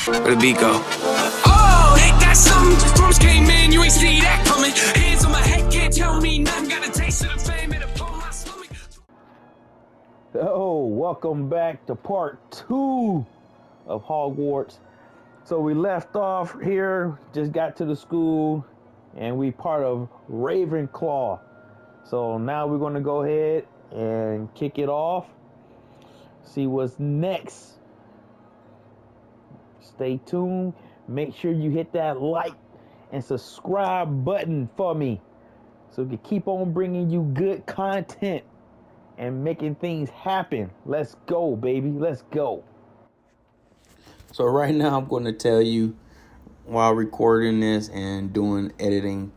Where the beat go? Oh, ain't that something? Storms came in, you ain't see that coming. Hands on my head, can't tell me nothing. Got a taste of the fame and it pulled my stomach. Oh, welcome back to part 2 of Hogwarts. So we left off here, just got to the school, and we part of Ravenclaw. So now we're going to go ahead and kick it off, see what's next. Stay tuned. Make sure you hit that like and subscribe button for me so we can keep on bringing you good content and making things happen. Let's go, baby. Let's go. So right now I'm going to tell you, while recording this and doing editing,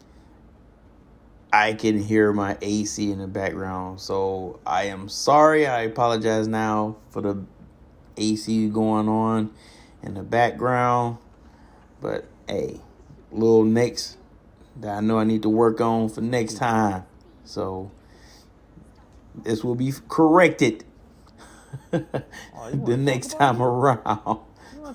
I can hear my AC in the background. So I am sorry. I apologize now for the AC going on in the background. But hey, little nicks that I know I need to work on for next time. So this will be corrected the next time around.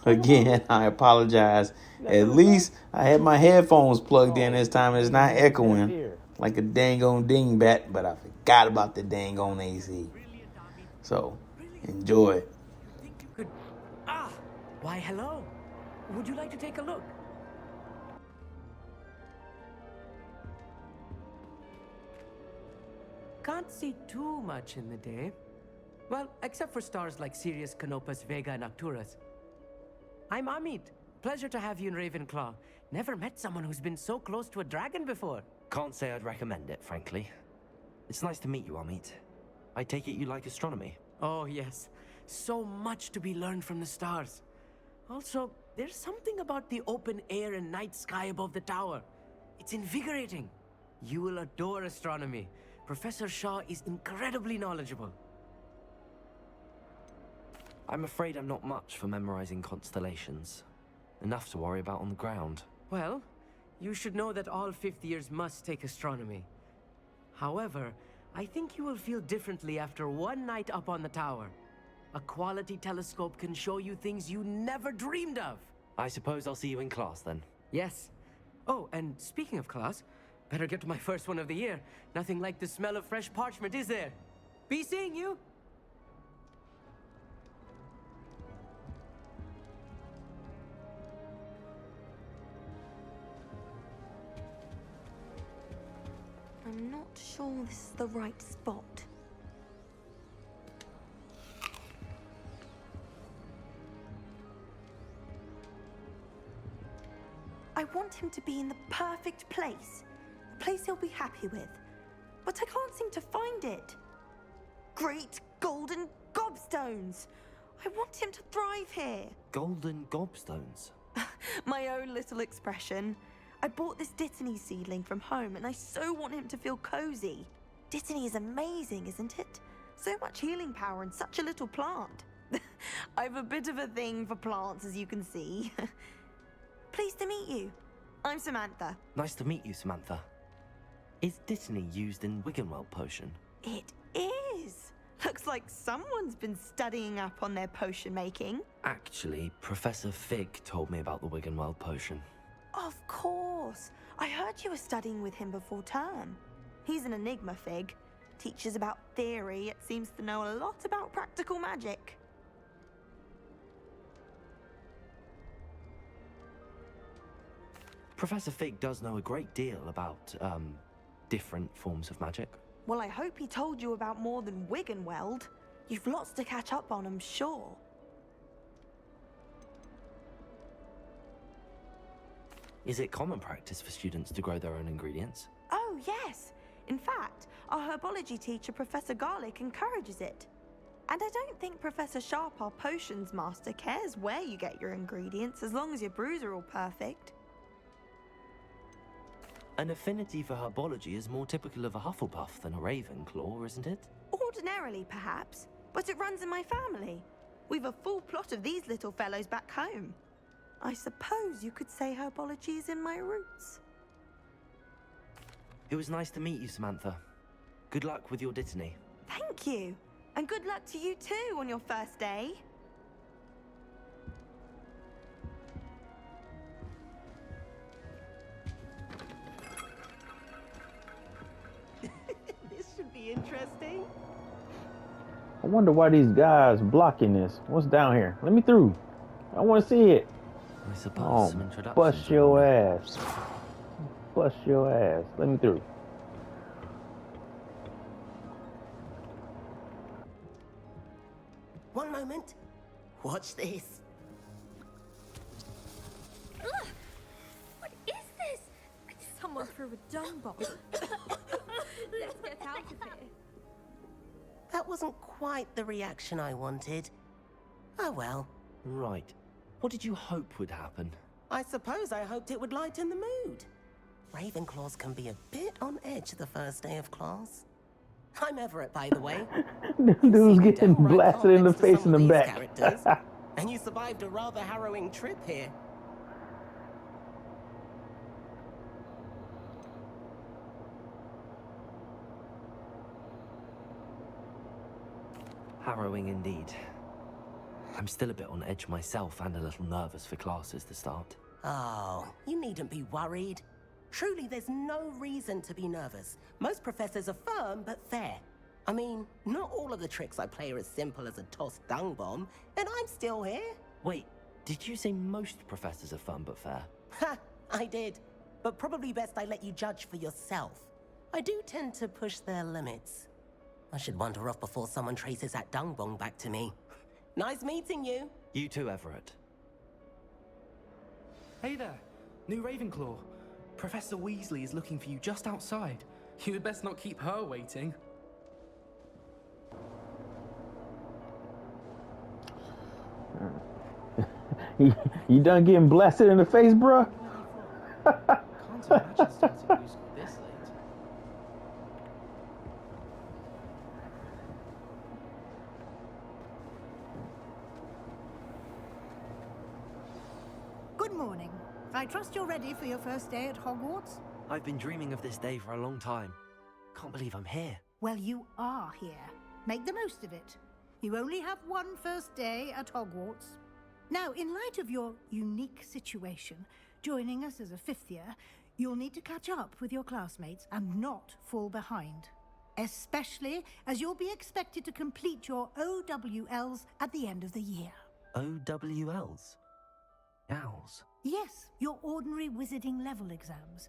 Again, I apologize. At least I had my headphones plugged in this time. It's not echoing like a dang-on dingbat, but I forgot about the dang-on AC. So, enjoy it. Good. Why, hello. Would you like to take a look? Can't see too much in the day. Well, except for stars like Sirius, Canopus, Vega, and Arcturus. I'm Amit. Pleasure to have you in Ravenclaw. Never met someone who's been so close to a dragon before. Can't say I'd recommend it, frankly. It's nice to meet you, Amit. I take it you like astronomy. Oh, yes. So much to be learned from the stars. Also, there's something about the open air and night sky above the tower. It's invigorating. You will adore astronomy. Professor Shaw is incredibly knowledgeable. I'm afraid I'm not much for memorizing constellations. Enough to worry about on the ground. Well, you should know that all fifth years must take astronomy. However, I think you will feel differently after one night up on the tower. A quality telescope can show you things you never dreamed of. I suppose I'll see you in class then. Yes. Oh, and speaking of class, better get to my first one of the year. Nothing like the smell of fresh parchment, is there? Be seeing you! I'm not sure this is the right spot. I want him to be in the perfect place. A place he'll be happy with. But I can't seem to find it. Great golden gobstones! I want him to thrive here. Golden gobstones? My own little expression. I bought this Dittany seedling from home and I so want him to feel cozy. Dittany is amazing, isn't it? So much healing power in such a little plant. I have a bit of a thing for plants, as you can see. Pleased to meet you. I'm Samantha. Nice to meet you, Samantha. Is Dittany used in Wiggenweld potion? It is. Looks like someone's been studying up on their potion making. Actually, Professor Fig told me about the Wiggenweld potion. Of course. I heard you were studying with him before term. He's an enigma, Fig. Teaches about theory, yet seems to know a lot about practical magic. Professor Fig does know a great deal about, different forms of magic. Well, I hope he told you about more than Wiggenweld. You've lots to catch up on, I'm sure. Is it common practice for students to grow their own ingredients? Oh, yes. In fact, our herbology teacher, Professor Garlick, encourages it. And I don't think Professor Sharp, our potions master, cares where you get your ingredients, as long as your brews are all perfect. An affinity for herbology is more typical of a Hufflepuff than a Ravenclaw, isn't it? Ordinarily, perhaps, but it runs in my family. We've a full plot of these little fellows back home. I suppose you could say herbology is in my roots. It was nice to meet you, Samantha. Good luck with your Dittany. Thank you. And good luck to you too on your first day. wonder why these guys blocking this. What's down here? Let me through. I want to see it. I suppose Oh, some introductions. bust your ass. Bust your ass. Let me through. One moment. Watch this. Ugh! What is this? Someone threw a dung bomb. Let's get out of here. That wasn't quite the reaction I wanted. Oh well. Right. What did you hope would happen? I suppose I hoped it would lighten the mood. Ravenclaws can be a bit on edge the first day of class. I'm Everett, by the way. Dude's getting Downright blasted in the complex to face some in the of these back. characters, and you survived a rather harrowing trip here. Harrowing indeed. I'm still a bit on edge myself and a little nervous for classes to start. Oh, you needn't be worried. Truly, there's no reason to be nervous. Most professors are firm but fair. I mean, not all of the tricks I play are as simple as a tossed dung bomb, and I'm still here. Wait, did you say most professors are fun but fair? Ha, I did. But probably best I let you judge for yourself. I do tend to push their limits. I should wander off before someone traces that dung bomb back to me. Nice meeting you. You too, Everett. Hey there, new Ravenclaw. Professor Weasley is looking for you just outside. You had best not keep her waiting. You done getting blasted in the face, bruh? Can't imagine starting new school this late. Good morning. I trust you're ready for your first day at Hogwarts? I've been dreaming of this day for a long time. Can't believe I'm here. Well, you are here. Make the most of it. You only have one first day at Hogwarts. Now, in light of your unique situation, joining us as a fifth year, you'll need to catch up with your classmates and not fall behind. Especially as you'll be expected to complete your OWLs at the end of the year. OWLs? Owls? Yes, your ordinary wizarding level exams.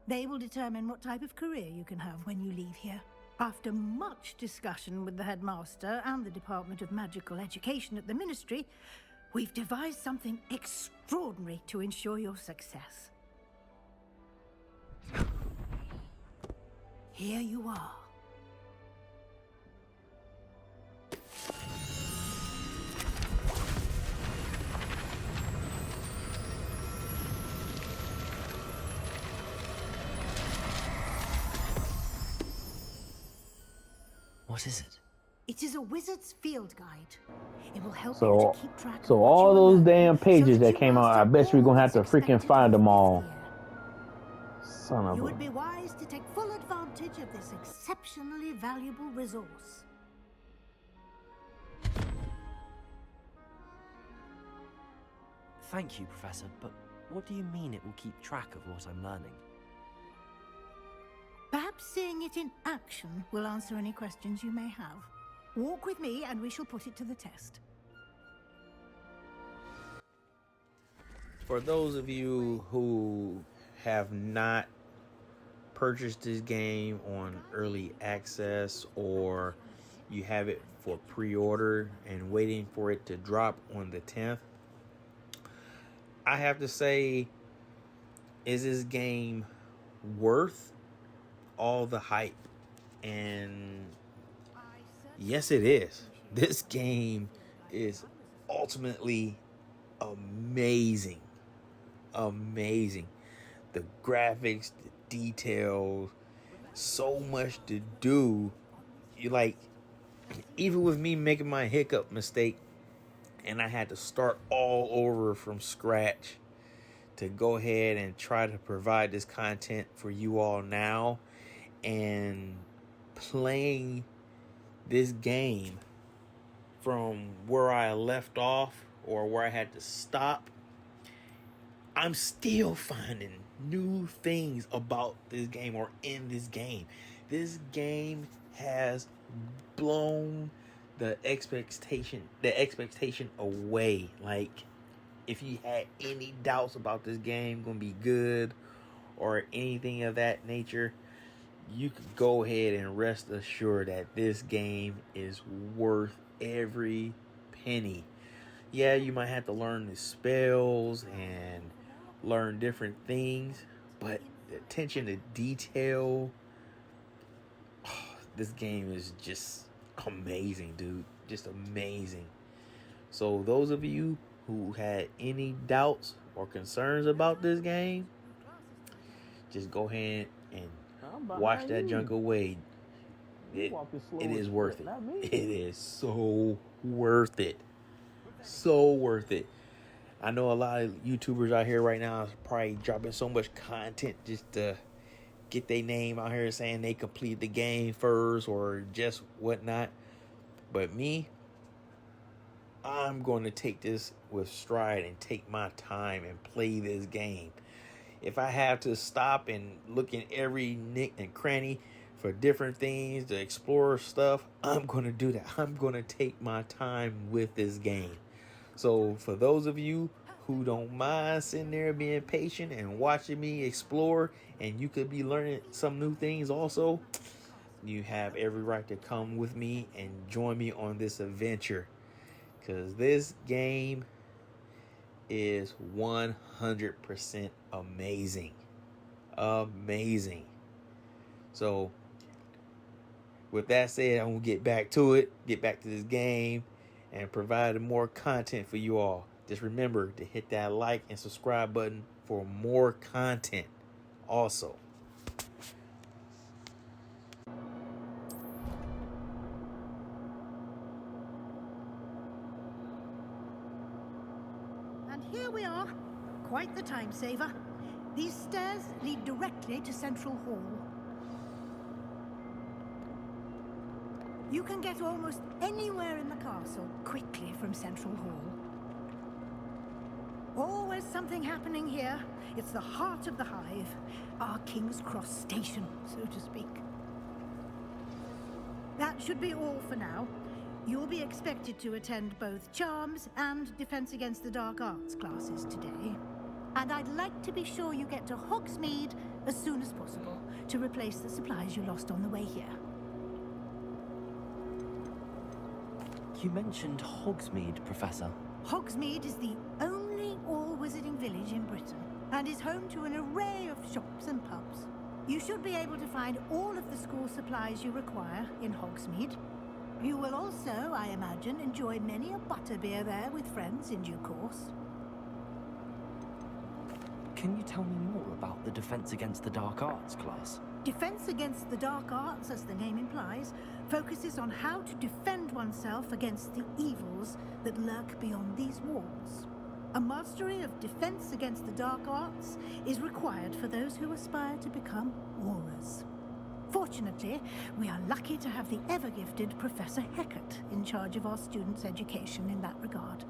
They will determine what type of career you can have when you leave here. After much discussion with the headmaster and the Department of Magical Education at the Ministry, we've devised something extraordinary to ensure your success. Here you are. What is it? It is a wizard's field guide. It will help you So, to keep track of so what all you those learn damn so pages that you came out, I master bet you're all gonna have to that's freaking expected find of them you all. this year. Son of You a... would be wise to take full advantage of this exceptionally valuable resource. Thank you, Professor, but what do you mean it will keep track of what I'm learning? Perhaps seeing it in action will answer any questions you may have. Walk with me and we shall put it to the test. For those of you who have not purchased this game on early access, or you have it for pre-order and waiting for it to drop on the 10th, I have to say, is this game worth all the hype? And yes, it is. This game is ultimately amazing. Amazing. The graphics, the details, so much to do. You like, even with me making my hiccup mistake and I had to start all over from scratch to go ahead and try to provide this content for you all now, and playing this game from where I left off or where I had to stop, I'm still finding new things about this game or in this game. This game has blown the expectation away. Like, if you had any doubts about this game gonna be good or anything of that nature, you could go ahead and rest assured that this game is worth every penny. Yeah, you might have to learn the spells and learn different things, but the attention to detail, this game is just amazing, dude. Just amazing. So those of you who had any doubts or concerns about this game, just go ahead and wash that junk away. It is worth it. It is so worth it. So worth it. I know a lot of YouTubers out here right now is probably dropping so much content just to get their name out here saying they completed the game first or just whatnot. But me, I'm going to take this with stride and take my time and play this game. If I have to stop and look in every nick and cranny for different things to explore stuff, I'm going to do that. I'm going to take my time with this game. So for those of you who don't mind sitting there being patient and watching me explore, and you could be learning some new things also, you have every right to come with me and join me on this adventure, because this game is 100% amazing. Amazing. So with that said, I'm going to get back to it, get back to this game, and provide more content for you all. Just remember to hit that like and subscribe button for more content also. And here we are. Quite the time saver. These stairs lead directly to Central Hall. You can get almost anywhere in the castle quickly from Central Hall. Always something happening here. It's the heart of the hive, our King's Cross station, so to speak. That should be all for now. You'll be expected to attend both Charms and Defense Against the Dark Arts classes today. And I'd like to be sure you get to Hogsmeade as soon as possible to replace the supplies you lost on the way here. You mentioned Hogsmeade, Professor. Hogsmeade is the only all-wizarding village in Britain and is home to an array of shops and pubs. You should be able to find all of the school supplies you require in Hogsmeade. You will also, I imagine, enjoy many a butterbeer there with friends in due course. Can you tell me more about the Defense Against the Dark Arts class? Defense Against the Dark Arts, as the name implies, focuses on how to defend oneself against the evils that lurk beyond these walls. A mastery of Defense Against the Dark Arts is required for those who aspire to become Aurors. Fortunately, we are lucky to have the ever-gifted Professor Hecat in charge of our students' education in that regard.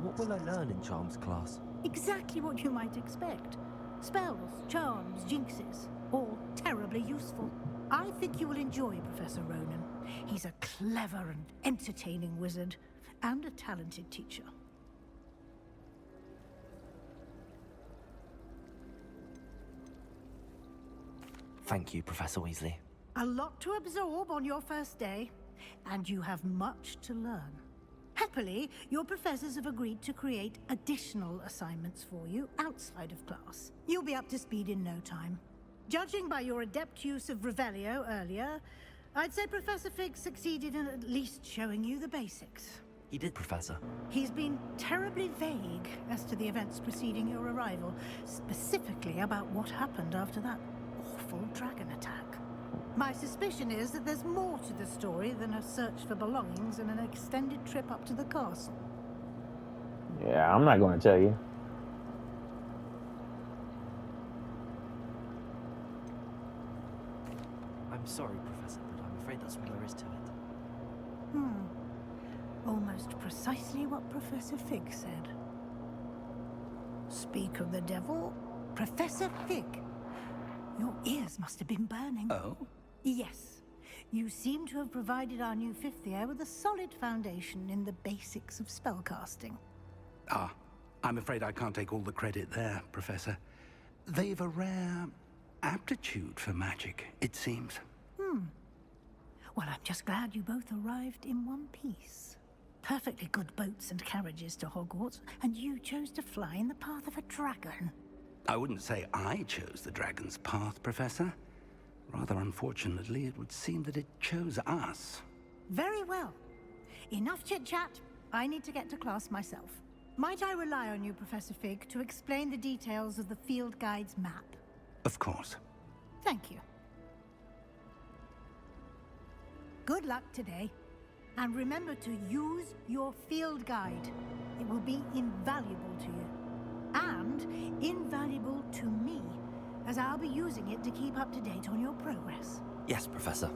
What will I learn in Charms class? Exactly what you might expect. Spells, charms, jinxes, all terribly useful. I think you will enjoy Professor Ronan. He's a clever and entertaining wizard, and a talented teacher. Thank you, Professor Weasley. A lot to absorb on your first day, and you have much to learn. Happily, your professors have agreed to create additional assignments for you outside of class. You'll be up to speed in no time. Judging by your adept use of Revelio earlier, I'd say Professor Fig succeeded in at least showing you the basics. He did, Professor. He's been terribly vague as to the events preceding your arrival, specifically about what happened after that awful dragon attack. My suspicion is that there's more to the story than a search for belongings and an extended trip up to the castle. Yeah, I'm not going to tell you. I'm sorry, Professor, but I'm afraid that's all there is to it. Almost precisely what Professor Fig said. Speak of the devil, Professor Fig. Your ears must have been burning. Oh? Yes. You seem to have provided our new fifth year with a solid foundation in the basics of spellcasting. Ah, I'm afraid I can't take all the credit there, Professor. They've a rare aptitude for magic, it seems. Well, I'm just glad you both arrived in one piece. Perfectly good boats and carriages to Hogwarts, and you chose to fly in the path of a dragon. I wouldn't say I chose the dragon's path, Professor. Rather unfortunately, it would seem that it chose us. Very well. Enough chit-chat. I need to get to class myself. Might I rely on you, Professor Fig, to explain the details of the field guide's map? Of course. Thank you. Good luck today. And remember to use your field guide. It will be invaluable to you. And invaluable to me, as I'll be using it to keep up to date on your progress. Yes, Professor.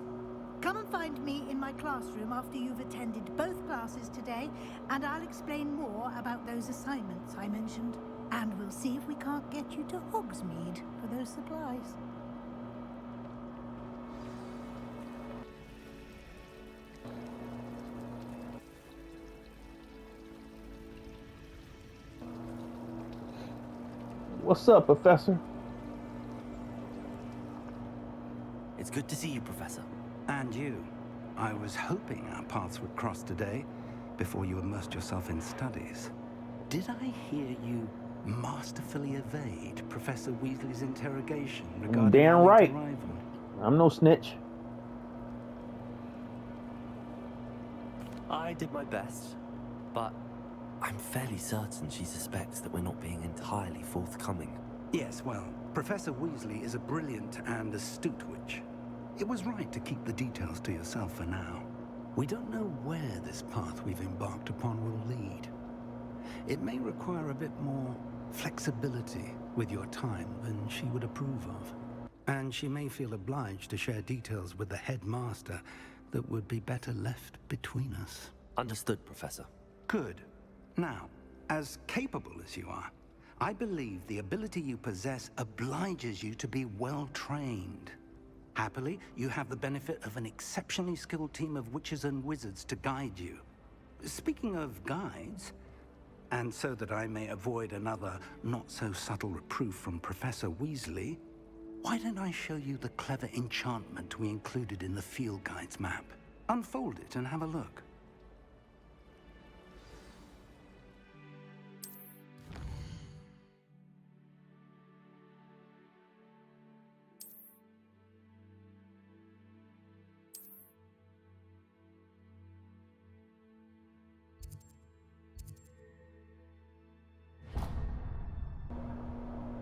Come and find me in my classroom after you've attended both classes today, and I'll explain more about those assignments I mentioned. And we'll see if we can't get you to Hogsmeade for those supplies. What's up, Professor? It's good to see you, Professor. And you. I was hoping our paths would cross today, before you immersed yourself in studies. Did I hear you masterfully evade Professor Weasley's interrogation regarding Damn our right. arrival? I'm no snitch. I did my best, but I'm fairly certain she suspects that we're not being entirely forthcoming. Yes, well, Professor Weasley is a brilliant and astute witch. It was right to keep the details to yourself for now. We don't know where this path we've embarked upon will lead. It may require a bit more flexibility with your time than she would approve of. And she may feel obliged to share details with the headmaster that would be better left between us. Understood, Professor. Good. Now, as capable as you are, I believe the ability you possess obliges you to be well-trained. Happily, you have the benefit of an exceptionally skilled team of witches and wizards to guide you. Speaking of guides, and so that I may avoid another not-so-subtle reproof from Professor Weasley, why don't I show you the clever enchantment we included in the field guide's map? Unfold it and have a look.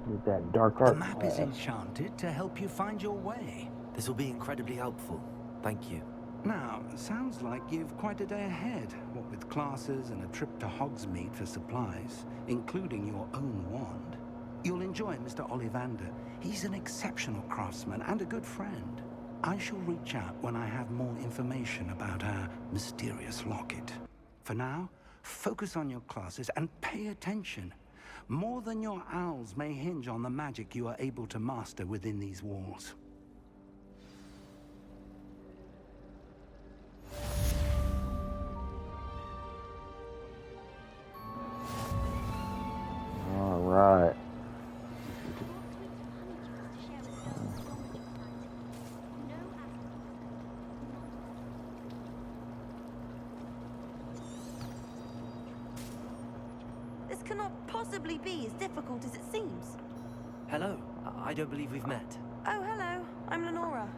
With that dark The art map is enchanted to help you find your way. This will be incredibly helpful. Thank you. Now, sounds like you've quite a day ahead, what with classes and a trip to Hogsmeade for supplies, including your own wand. You'll enjoy Mr. Ollivander. He's an exceptional craftsman and a good friend. I shall reach out when I have more information about our mysterious locket. For now, focus on your classes and pay attention. More than your owls may hinge on the magic you are able to master within these walls. All right. This cannot possibly be as difficult as it seems. Hello. I don't believe we've met. Oh, hello. I'm Lenora.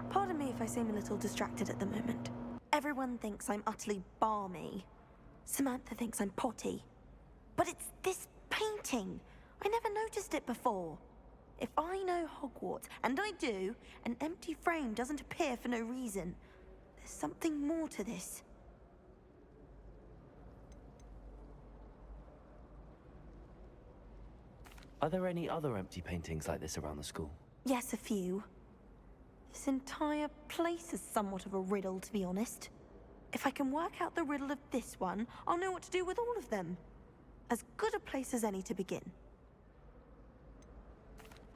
Pardon me if I seem a little distracted at the moment. Everyone thinks I'm utterly balmy. Samantha thinks I'm potty. But it's this painting. I never noticed it before. If I know Hogwarts, and I do, an empty frame doesn't appear for no reason. There's something more to this. Are there any other empty paintings like this around the school? Yes, a few. This entire place is somewhat of a riddle, to be honest. If I can work out the riddle of this one, I'll know what to do with all of them. As good a place as any to begin.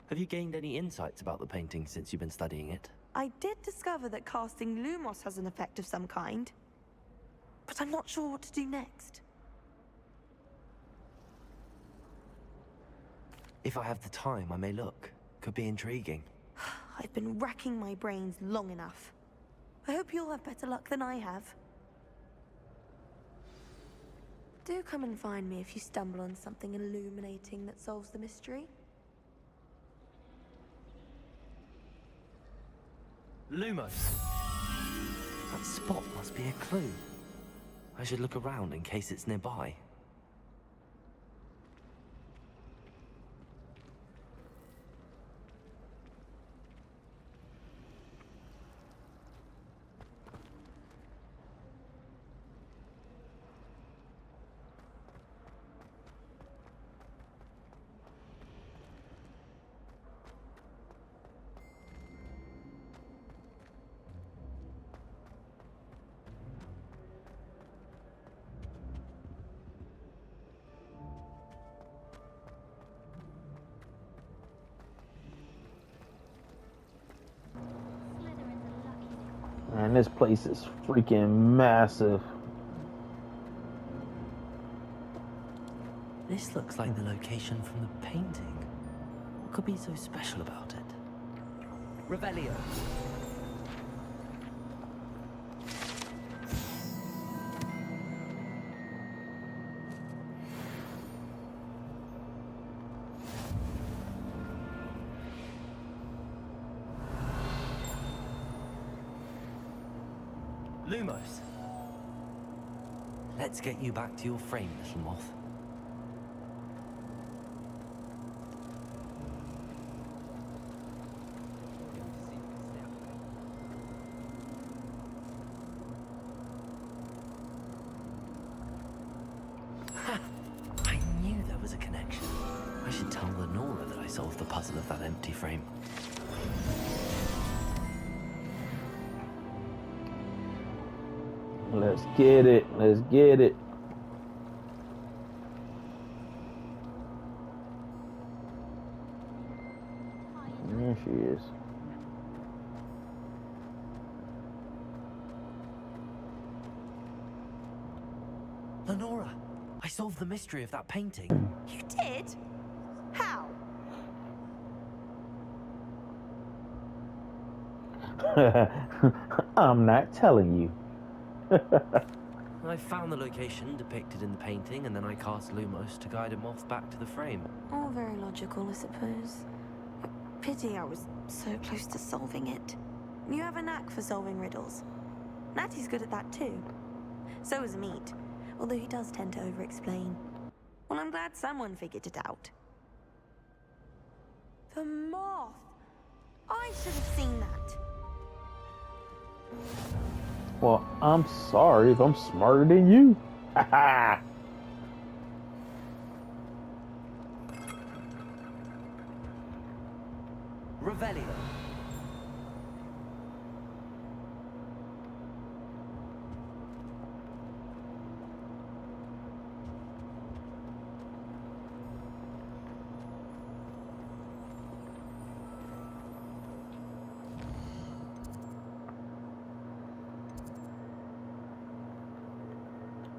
Have you gained any insights about the painting since you've been studying it? I did discover that casting Lumos has an effect of some kind, but I'm not sure what to do next. If I have the time, I may look. Could be intriguing. I've been racking my brains long enough. I hope you'll have better luck than I have. Do come and find me if you stumble on something illuminating that solves the mystery. Lumos! That spot must be a clue. I should look around in case it's nearby. Man, this place is freaking massive. This looks like the location from the painting. What could be so special about it? Revelio. Lumos. Let's get you back to your frame, little moth. I knew there was a connection. I should tell Lenora that I solved the puzzle of that empty frame. Let's get it. Let's get it. There she is. Lenora, I solved the mystery of that painting. You did? How? I'm not telling you. I found the location depicted in the painting, and then I cast Lumos to guide a moth back to the frame. All very logical, I suppose. Pity I was so close to solving it. You have a knack for solving riddles. Natty's good at that too. So is Meat, although he does tend to over-explain. Well, I'm glad someone figured it out. The moth! I should have seen that. Well, I'm sorry if I'm smarter than you. Haha. Revelio.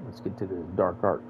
Let's get to this dark art.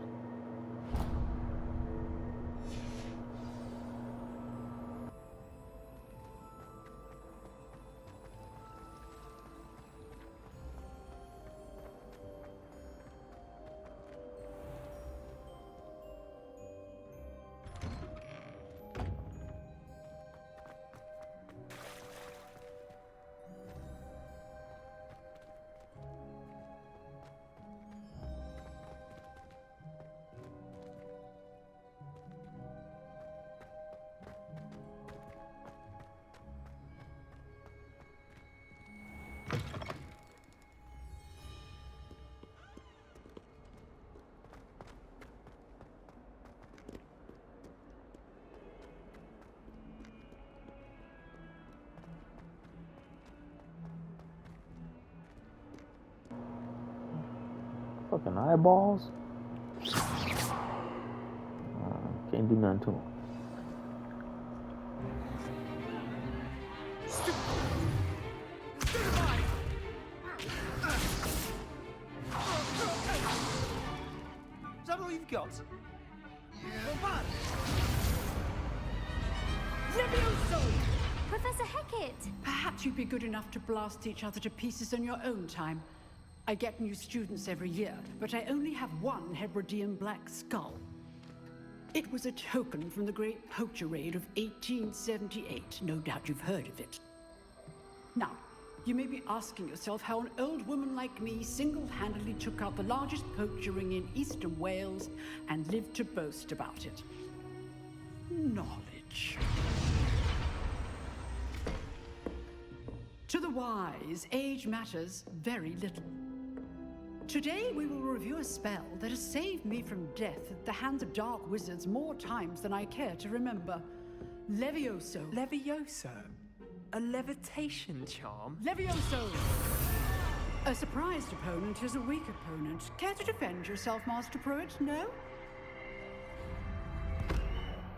Fucking eyeballs. Can't do nothing to them. got? Professor Hecat! Perhaps you'd be good enough to blast each other to pieces in your own time. I get new students every year, but I only have one Hebridean black skull. It was a token from the Great Poacher Raid of 1878. No doubt you've heard of it. Now, you may be asking yourself how an old woman like me single-handedly took out the largest poacher ring in eastern Wales and lived to boast about it. Knowledge. To the wise, age matters very little. Today we will review a spell that has saved me from death at the hands of dark wizards more times than I care to remember. Levioso. Levioso? A levitation charm? Levioso! A surprised opponent is a weak opponent. Care to defend yourself, Master Pruitt? No?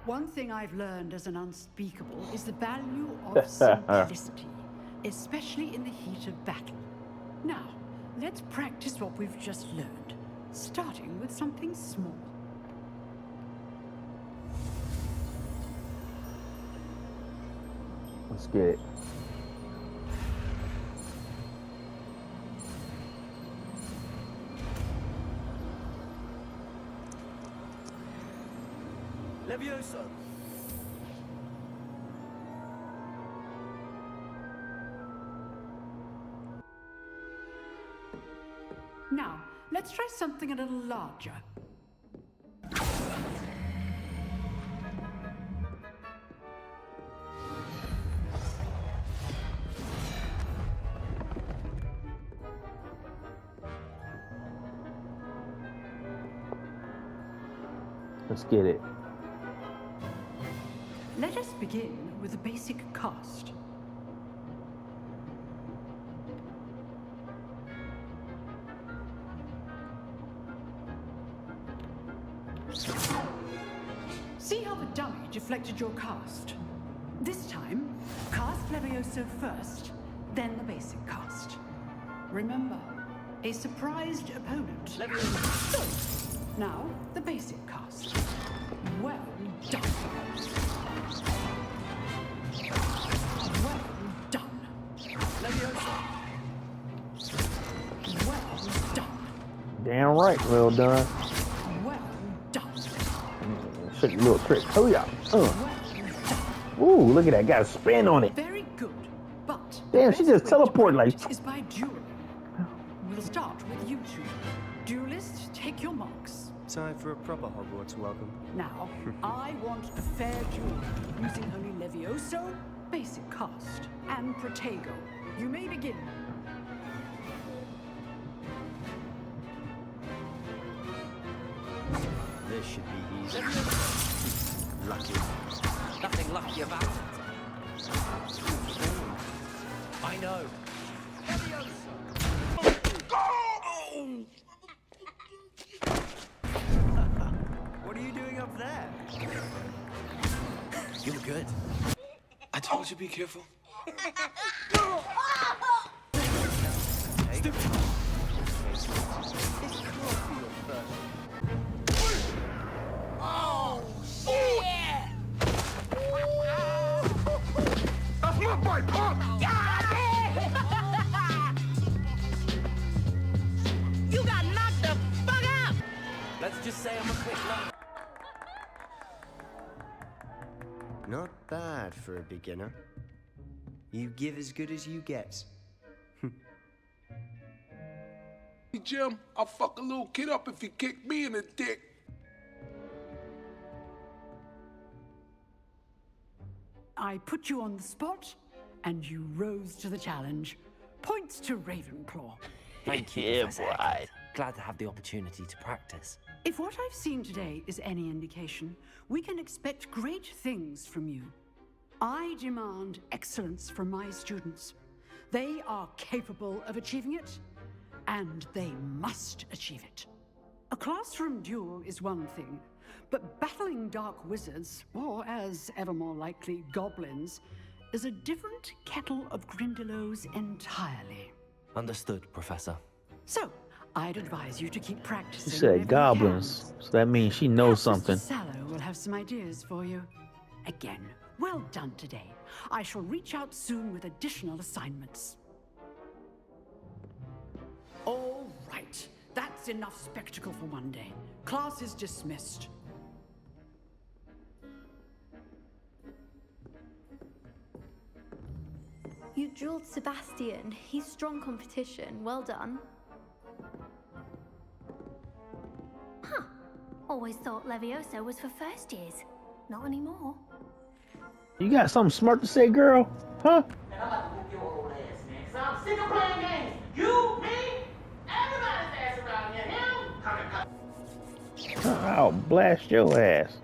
One thing I've learned as an unspeakable is the value of simplicity, especially in the heat of battle. Now, let's practice what we've just learned, starting with something small. Let's get it. Levioso! Now, let's try something a little larger. Let's get it. Let us begin with a basic cast. See how the dummy deflected your cast? This time, cast Levioso first, then the basic cast. Remember, a surprised opponent. Levioso. Now, the basic cast. Well done. Well done. Levioso. Well done. Damn right, well done. Well done. Show you a little trick. Oh yeah. Ooh, look at that. Got a spin on it. Very good, but damn, she just teleported like. Is by dueling. We'll start with you two. Duelists, take your marks. Time for a proper Hogwarts welcome. Now, I want a fair duel, using only Levioso, basic cast, and Protego. You may begin. This should be easy. Lucky. Nothing lucky about it. I know. What are you doing up there? You were good. I told you be careful. Oh, shit! That's not my pop! You got knocked the fuck out! Let's just say I'm a quick learner. Not bad for a beginner. You give as good as you get. Hey, Jim, I'll fuck a little kid up if he kicked me in the dick. I put you on the spot, and you rose to the challenge. Points to Ravenclaw. Thank you, Professor Hecat. Glad to have the opportunity to practice. If what I've seen today is any indication, we can expect great things from you. I demand excellence from my students. They are capable of achieving it, and they must achieve it. A classroom duel is one thing, but battling dark wizards, or as ever more likely, goblins, is a different kettle of Grindylows entirely. Understood, Professor. So, I'd advise you to keep practicing. She said whenever you goblins, so that means she knows Perhaps something. Mr. Sallow will have some ideas for you. Again, well done today. I shall reach out soon with additional assignments. All right, that's enough spectacle for one day. Class is dismissed. You drilled Sebastian. He's strong competition. Well done. Huh. Always thought Levioso was for first years. Not anymore. You got something smart to say, girl? Huh? And I'm about to whoop your old ass, man. Cause I'm sick of playing games. You, me, everybody's ass around here. Him, I'll blast your ass.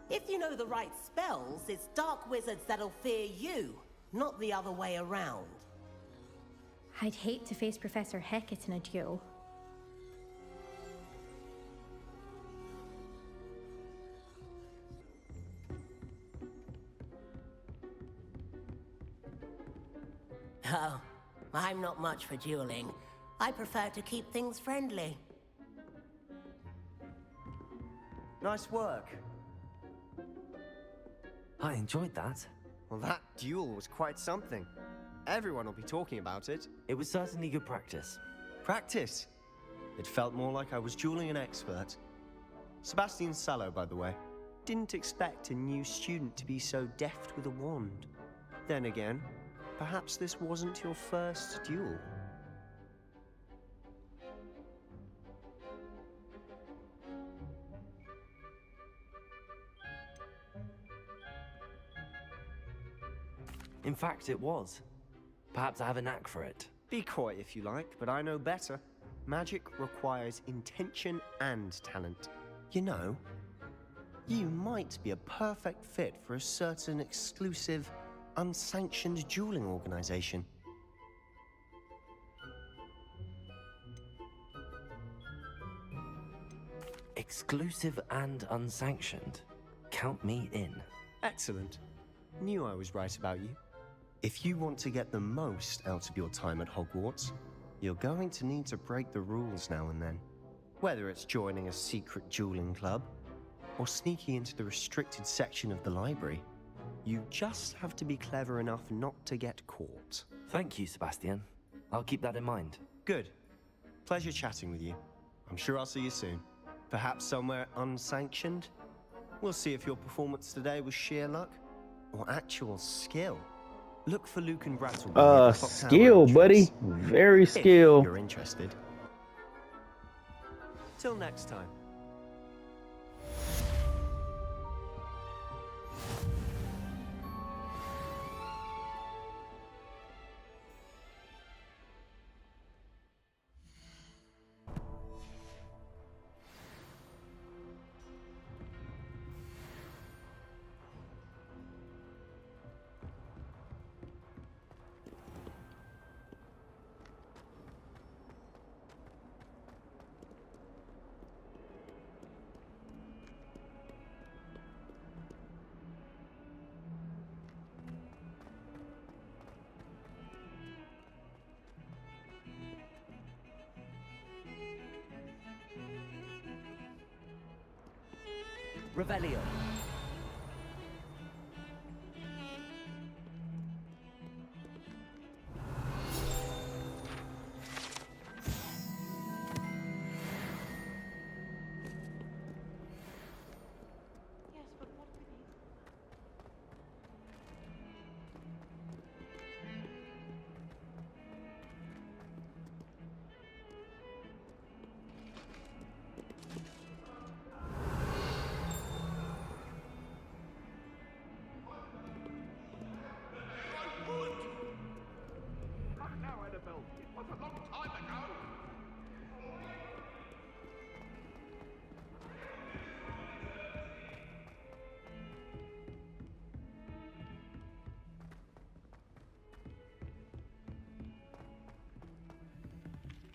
If you know the right spells, it's dark wizards that'll fear you, not the other way around. I'd hate to face Professor Hecat in a duel. Oh, I'm not much for dueling. I prefer to keep things friendly. Nice work. I enjoyed that. Well, that duel was quite something. Everyone will be talking about it. It was certainly good practice. Practice? It felt more like I was dueling an expert. Sebastian Sallow, by the way. Didn't expect a new student to be so deft with a wand. Then again, perhaps this wasn't your first duel. In fact, it was. Perhaps I have a knack for it. Be coy if you like, but I know better. Magic requires intention and talent. You know, you might be a perfect fit for a certain exclusive, unsanctioned dueling organization. Exclusive and unsanctioned. Count me in. Excellent. Knew I was right about you. If you want to get the most out of your time at Hogwarts, you're going to need to break the rules now and then. Whether it's joining a secret dueling club, or sneaking into the restricted section of the library, you just have to be clever enough not to get caught. Thank you, Sebastian. I'll keep that in mind. Good. Pleasure chatting with you. I'm sure I'll see you soon. Perhaps somewhere unsanctioned? We'll see if your performance today was sheer luck, or actual skill. Look for Luke and Brattle. Skill, buddy. Very skill. If you're interested. Till next time. Revelio.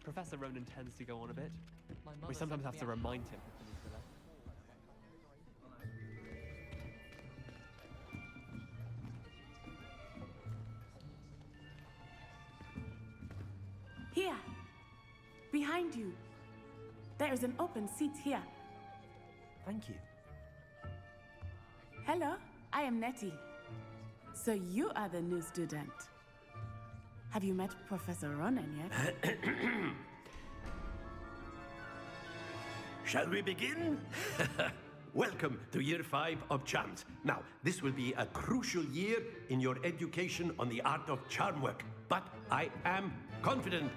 Professor Ronan tends to go on a bit. We sometimes have to remind him. Here. Behind you. There is an open seat here. Thank you. Hello, I am Nettie. So you are the new student. Have you met Professor Ronan yet? Shall we begin? Welcome to Year 5 of Charms. Now, this will be a crucial year in your education on the art of charm work. But I am confident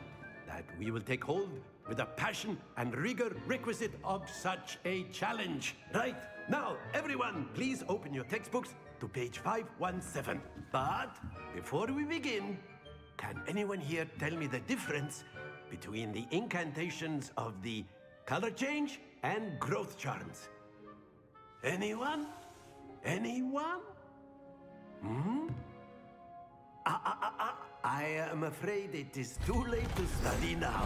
that we will take hold with the passion and rigor requisite of such a challenge. Right? Now, everyone, please open your textbooks to page 517. But before we begin, can anyone here tell me the difference between the incantations of the color change and growth charms? Anyone? Anyone? I am afraid it is too late to study now.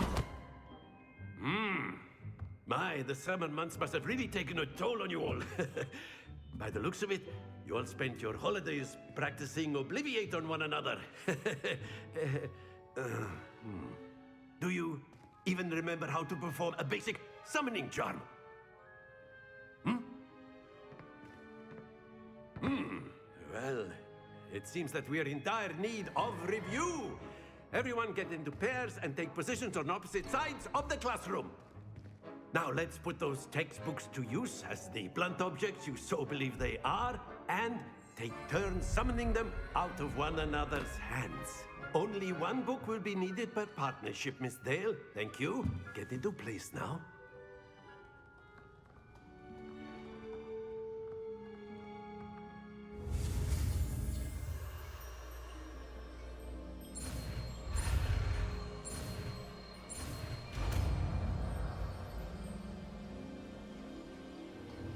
My, the summer months must have really taken a toll on you all. By the looks of it, you all spent your holidays practicing Obliviate on one another. Do you even remember how to perform a basic summoning charm? Well, it seems that we are in dire need of review. Everyone get into pairs and take positions on opposite sides of the classroom. Now let's put those textbooks to use as the blunt objects you so believe they are, and take turns summoning them out of one another's hands. Only one book will be needed per partnership, Miss Dale. Thank you. Get into place now.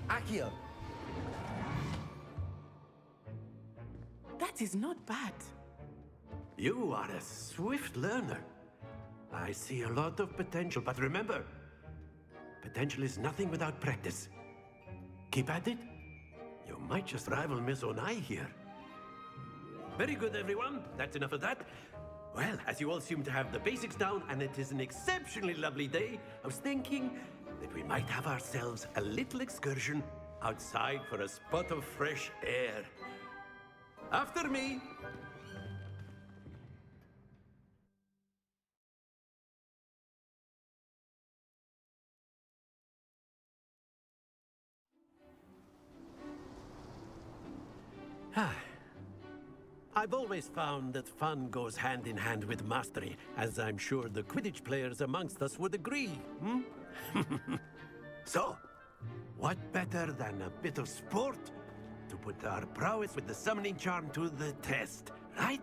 Accio! That is not bad. You are a swift learner. I see a lot of potential, but remember, potential is nothing without practice. Keep at it. You might just rival Miss Onai here. Very good, everyone. That's enough of that. Well, as you all seem to have the basics down, and it is an exceptionally lovely day, I was thinking that we might have ourselves a little excursion outside for a spot of fresh air. After me. I've always found that fun goes hand in hand with mastery, as I'm sure the Quidditch players amongst us would agree. So, what better than a bit of sport to put our prowess with the summoning charm to the test, right?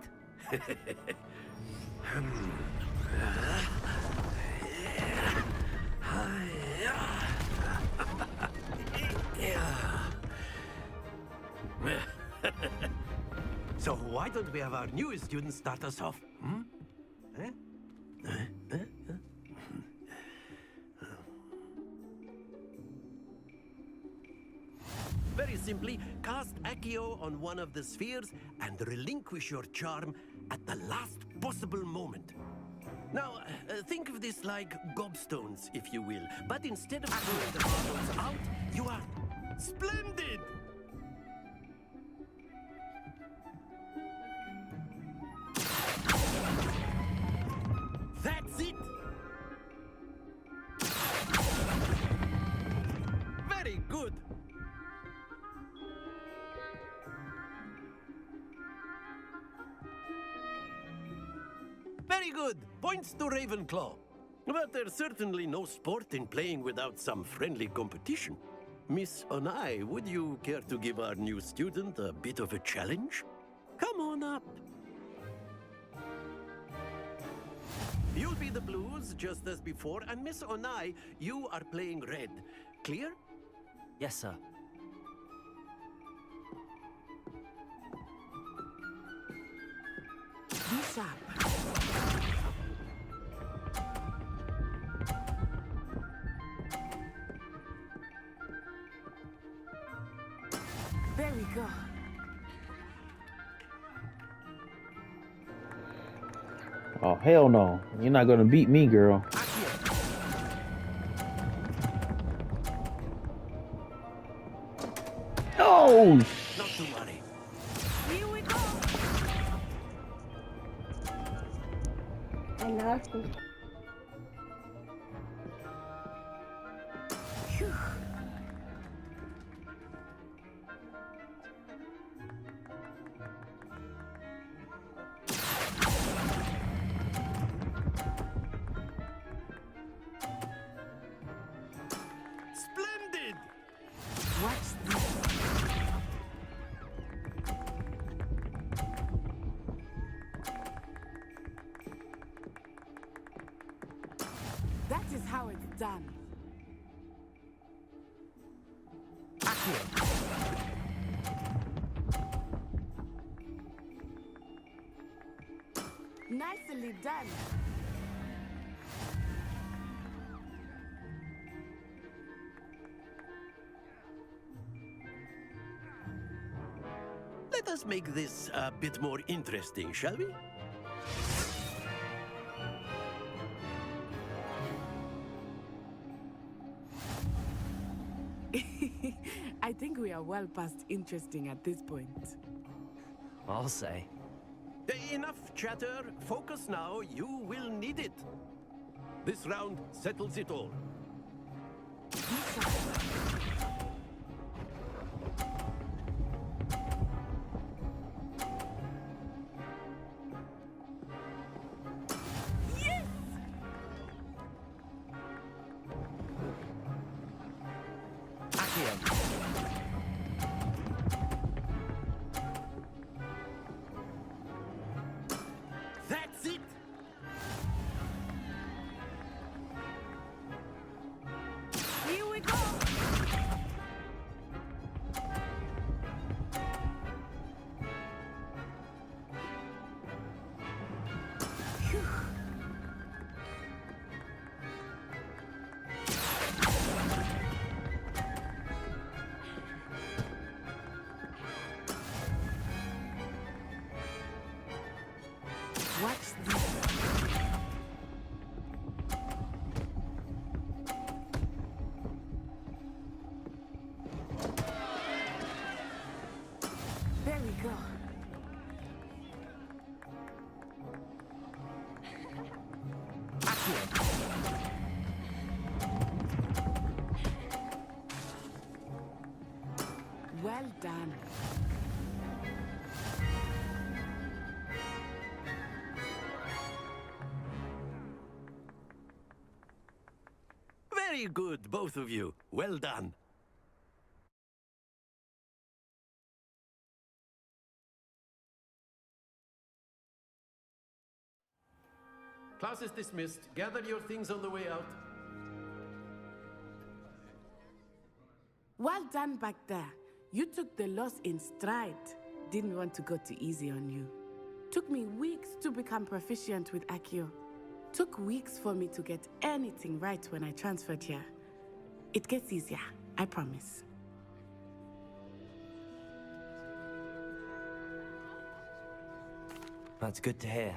So why don't we have our newest student start us off? Very simply, cast Accio on one of the spheres and relinquish your charm at the last possible moment. Now, think of this like gobstones, if you will. But instead of throwing the gobstones out, you are splendid! That's it! Very good! Very good! Points to Ravenclaw. But there's certainly no sport in playing without some friendly competition. Miss Onai, would you care to give our new student a bit of a challenge? Come on up. You'll be the blues, just as before, and Miss Onai, you are playing red. Clear? Yes, sir. This up. There we go. Oh, hell no. You're not gonna beat me, girl. Oh, Not to worry. Here we go. I know. Splendid! What's this? That is how it's done. Nicely done. Let us make this a bit more interesting, shall we? I think we are well past interesting at this point. I'll say. Enough chatter. Focus now. You will need it. This round settles it all. That's it! Here we go! What's this? There we go. Well done. Very good, both of you. Well done. Class is dismissed. Gather your things on the way out. Well done back there. You took the loss in stride. Didn't want to go too easy on you. Took me weeks to become proficient with Accio. Took weeks for me to get anything right when I transferred here. It gets easier, I promise. That's good to hear.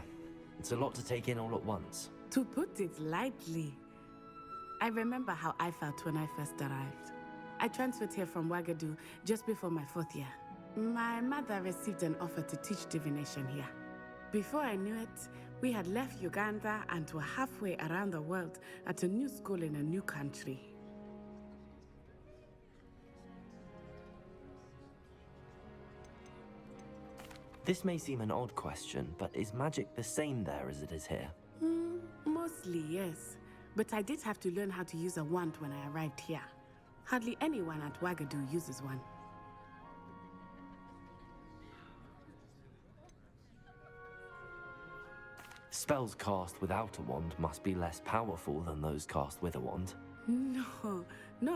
It's a lot to take in all at once. To put it lightly, I remember how I felt when I first arrived. I transferred here from Wagadu just before my 4th year. My mother received an offer to teach divination here. Before I knew it, we had left Uganda and were halfway around the world at a new school in a new country. This may seem an odd question, but is magic the same there as it is here? Mostly, yes. But I did have to learn how to use a wand when I arrived here. Hardly anyone at Wagadu uses one. Spells cast without a wand must be less powerful than those cast with a wand. No,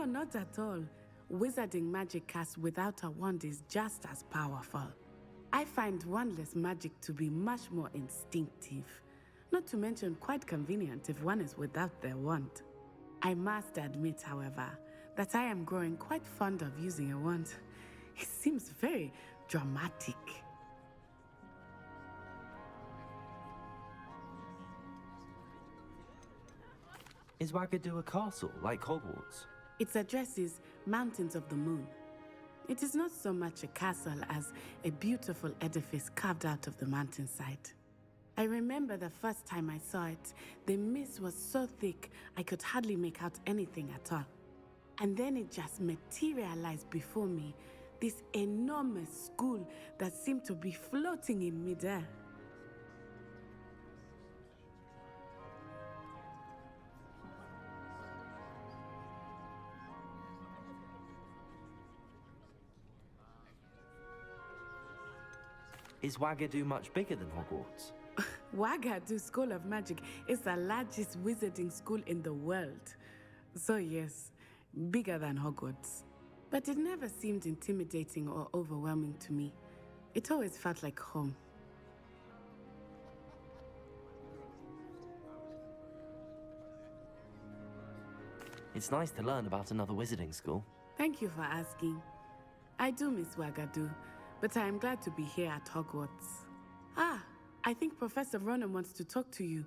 not at all. Wizarding magic cast without a wand is just as powerful. I find wandless magic to be much more instinctive. Not to mention quite convenient if one is without their wand. I must admit, however, that I am growing quite fond of using a wand. It seems very dramatic. Is Wagadu a castle, like Hogwarts? Its address is Mountains of the Moon. It is not so much a castle as a beautiful edifice carved out of the mountainside. I remember the first time I saw it, the mist was so thick I could hardly make out anything at all. And then it just materialized before me, this enormous school that seemed to be floating in midair. Is Wagadu much bigger than Hogwarts? Wagadu School of Magic is the largest wizarding school in the world. So yes, bigger than Hogwarts. But it never seemed intimidating or overwhelming to me. It always felt like home. It's nice to learn about another wizarding school. Thank you for asking. I do miss Wagadu, but I am glad to be here at Hogwarts. Ah, I think Professor Ronan wants to talk to you.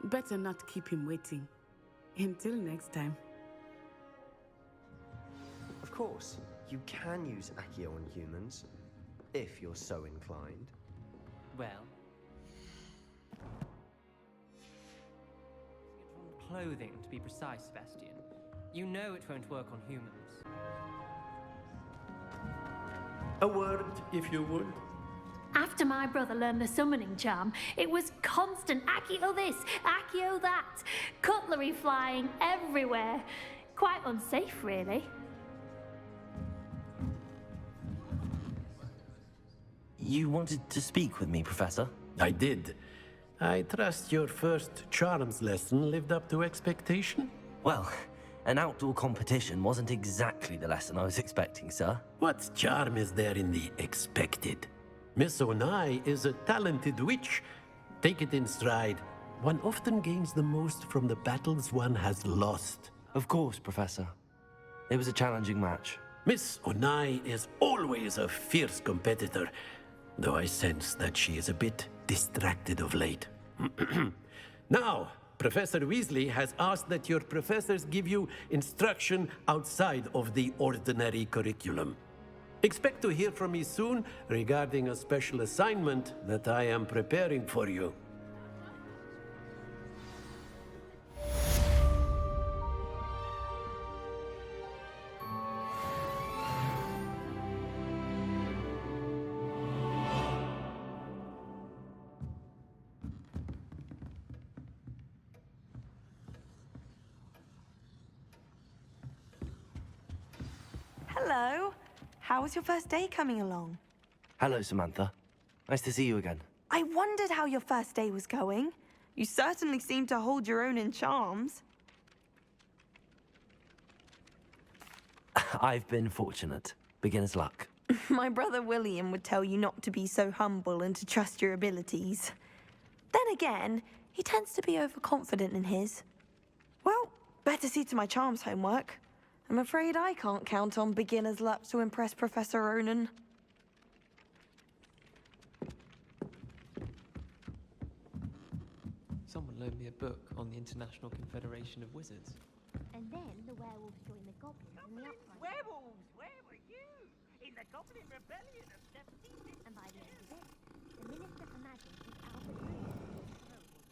Better not keep him waiting. Until next time. Of course, you can use Accio on humans, if you're so inclined. Well... clothing, to be precise, Sebastian. You know it won't work on humans. A word, if you would. After my brother learned the summoning charm, it was constant Accio this, Accio that, cutlery flying everywhere. Quite unsafe, really. You wanted to speak with me, Professor? I did. I trust your first charms lesson lived up to expectation? Well, an outdoor competition wasn't exactly the lesson I was expecting, sir. What charm is there in the expected? Miss Onai is a talented witch. Take it in stride. One often gains the most from the battles one has lost. Of course, Professor. It was a challenging match. Miss Onai is always a fierce competitor, though I sense that she is a bit distracted of late. Now, Professor Weasley has asked that your professors give you instruction outside of the ordinary curriculum. Expect to hear from me soon regarding a special assignment that I am preparing for you. Hello. How was your first day coming along? Hello, Samantha. Nice to see you again. I wondered how your first day was going. You certainly seem to hold your own in charms. I've been fortunate. Beginner's luck. My brother William would tell you not to be so humble and to trust your abilities. Then again, he tends to be overconfident in his. Well, better see to my charms homework. I'm afraid I can't count on beginner's luck to impress Professor Ronan. Someone loaned me a book on the International Confederation of Wizards. And then the werewolves joined the goblins in the uprising. Werewolves, where were you? In the Goblin Rebellion of 76. And by the end of it, the Minister for Magic was Albert Bruce.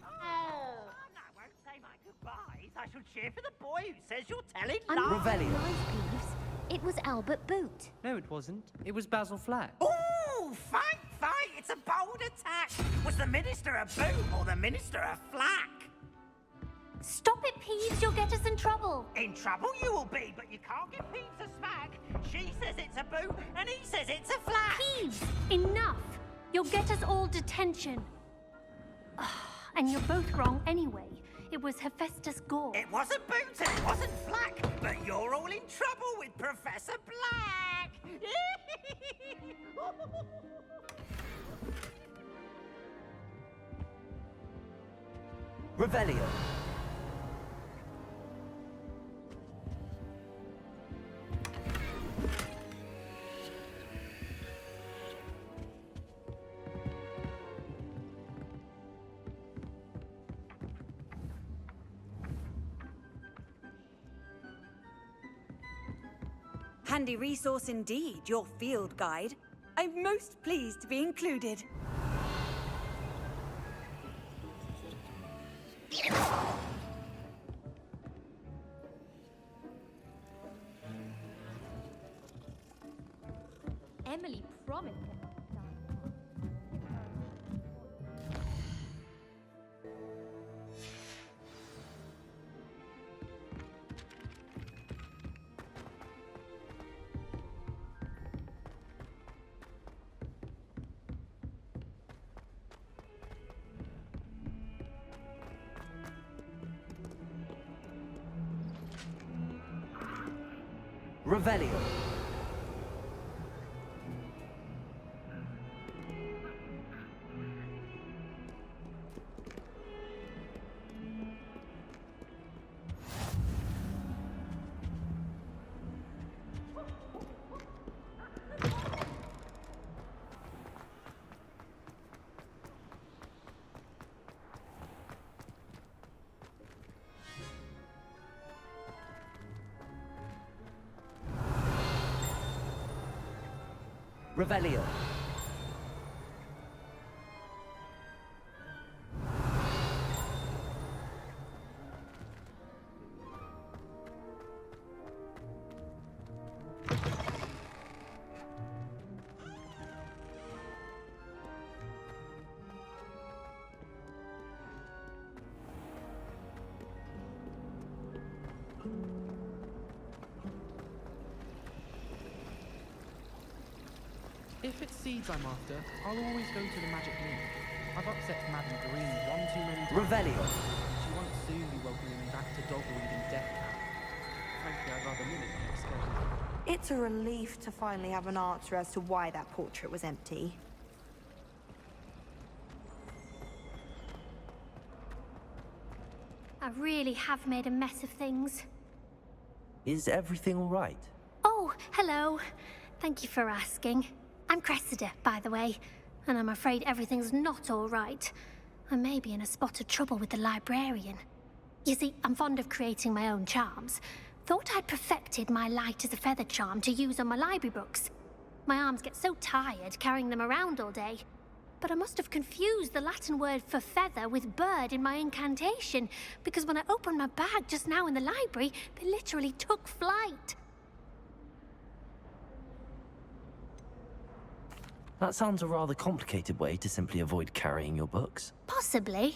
Oh, no, I won't say my goodbyes. I shall cheer for the boy who says you're telling I'm lies. not lies, Peeves. It was Albert Boot. No, it wasn't. It was Basil Flack. Ooh, fight! It's a bold attack. Was the Minister a boot or the Minister a flack? Stop it, Peeves. You'll get us in trouble. In trouble you will be, but you can't give Peeves a smack. She says it's a boot and he says it's a flack. Peeves, enough. You'll get us all detention. And you're both wrong anyway. It was Hephaestus Gore. It wasn't boot and it wasn't flack, but you're all in trouble with Professor Black. Revelio. handy resource indeed, your field guide. I'm most pleased to be included. Emily promised. Revelio. Revelio. If it's seeds I'm after, I'll always go to the magic loom. I've upset Madam Green one too many times. Revelio. She won't soon be welcoming me back to dogweed and death camp. Frankly, I'd rather mimic than escape. It's a relief to finally have an answer as to why that portrait was empty. I really have made a mess of things. Is everything all right? Oh, hello. Thank you for asking. I'm Cressida, by the way, and I'm afraid everything's not all right. I may be in a spot of trouble with the librarian. You see, I'm fond of creating my own charms. Thought I'd perfected my light as a feather charm to use on my library books. My arms get so tired carrying them around all day. But I must have confused the Latin word for feather with bird in my incantation, because when I opened my bag just now in the library, they literally took flight. That sounds a rather complicated way to simply avoid carrying your books. Possibly.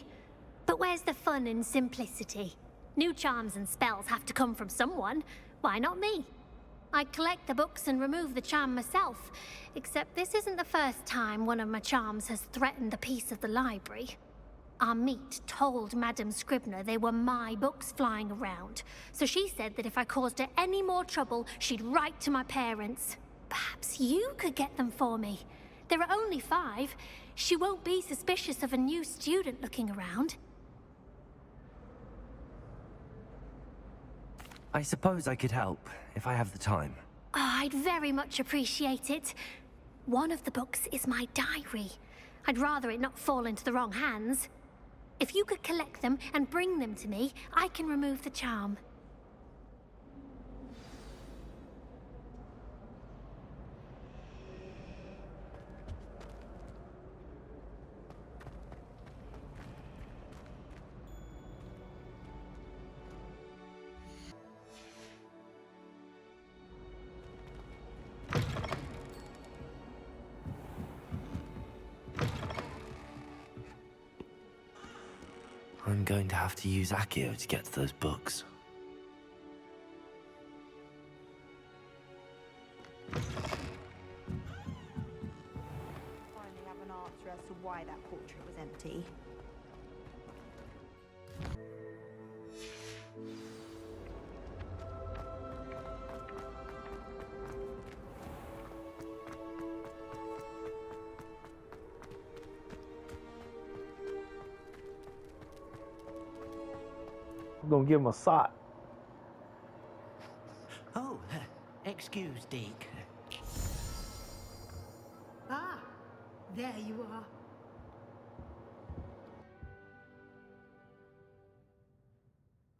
But where's the fun in simplicity? New charms and spells have to come from someone. Why not me? I collect the books and remove the charm myself. Except this isn't the first time one of my charms has threatened the peace of the library. Our meet told Madame Scribner they were my books flying around. So she said that if I caused her any more trouble, she'd write to my parents. Perhaps you could get them for me. There are only 5. She won't be suspicious of a new student looking around. I suppose I could help, if I have the time. Oh, I'd very much appreciate it. One of the books is my diary. I'd rather it not fall into the wrong hands. If you could collect them and bring them to me, I can remove the charm. I'm going to have to use Accio to get to those books. Finally have an answer as to why that portrait was empty. I'm gonna give him a sock. Oh, excuse, Deke. Ah, there you are.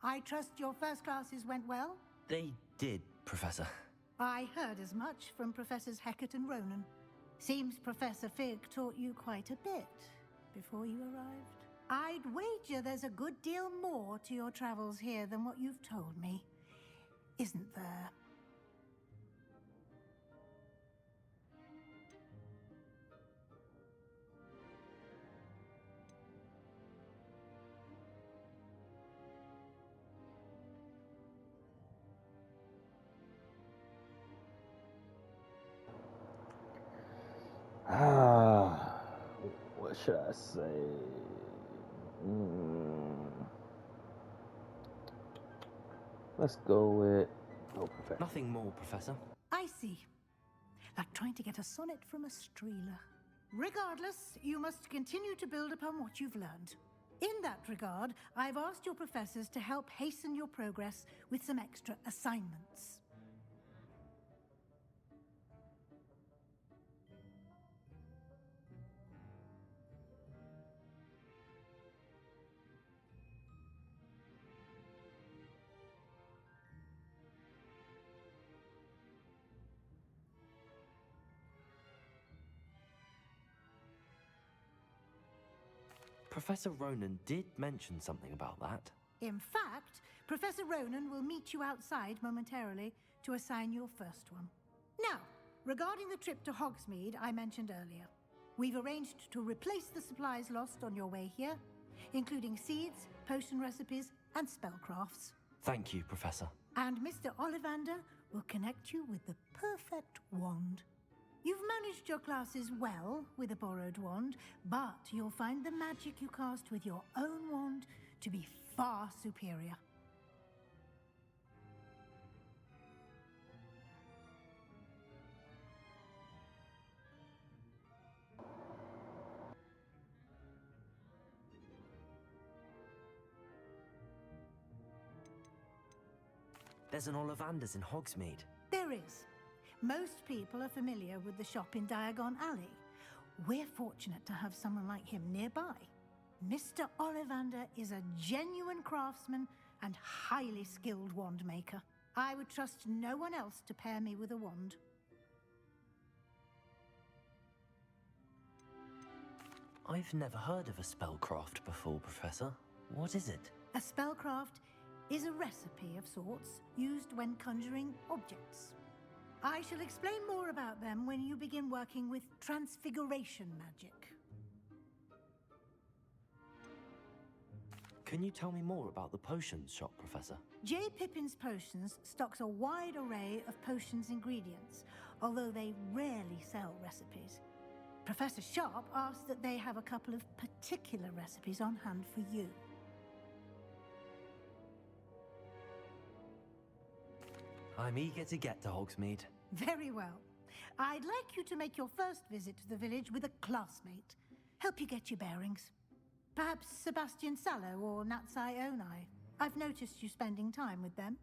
I trust your first classes went well? They did, Professor. I heard as much from Professors Hecat and Ronan. Seems Professor Fig taught you quite a bit before you arrived. I'd wager there's a good deal more to your travels here than what you've told me, isn't there? What should I say? Let's go with Professor. Nothing more, Professor. I see. Like trying to get a sonnet from a streeler. Regardless, you must continue to build upon what you've learned. In that regard, I've asked your professors to help hasten your progress with some extra assignments. Professor Ronan did mention something about that. In fact, Professor Ronan will meet you outside momentarily to assign your first one. Now, regarding the trip to Hogsmeade I mentioned earlier, we've arranged to replace the supplies lost on your way here, including seeds, potion recipes, and spellcrafts. Thank you, Professor. And Mr. Ollivander will connect you with the perfect wand. You've managed your classes well with a borrowed wand, but you'll find the magic you cast with your own wand to be far superior. There's an Ollivander's in Hogsmeade. There is. Most people are familiar with the shop in Diagon Alley. We're fortunate to have someone like him nearby. Mr. Ollivander is a genuine craftsman and highly skilled wand maker. I would trust no one else to pair me with a wand. I've never heard of a spellcraft before, Professor. What is it? A spellcraft is a recipe of sorts used when conjuring objects. I shall explain more about them when you begin working with transfiguration magic. Can you tell me more about the potions shop, Professor? J. Pippin's Potions stocks a wide array of potions ingredients, although they rarely sell recipes. Professor Sharp asked that they have a couple of particular recipes on hand for you. I'm eager to get to Hogsmeade. Very well. I'd like you to make your first visit to the village with a classmate. Help you get your bearings. Perhaps Sebastian Sallow or Natsai Onai. I've noticed you spending time with them.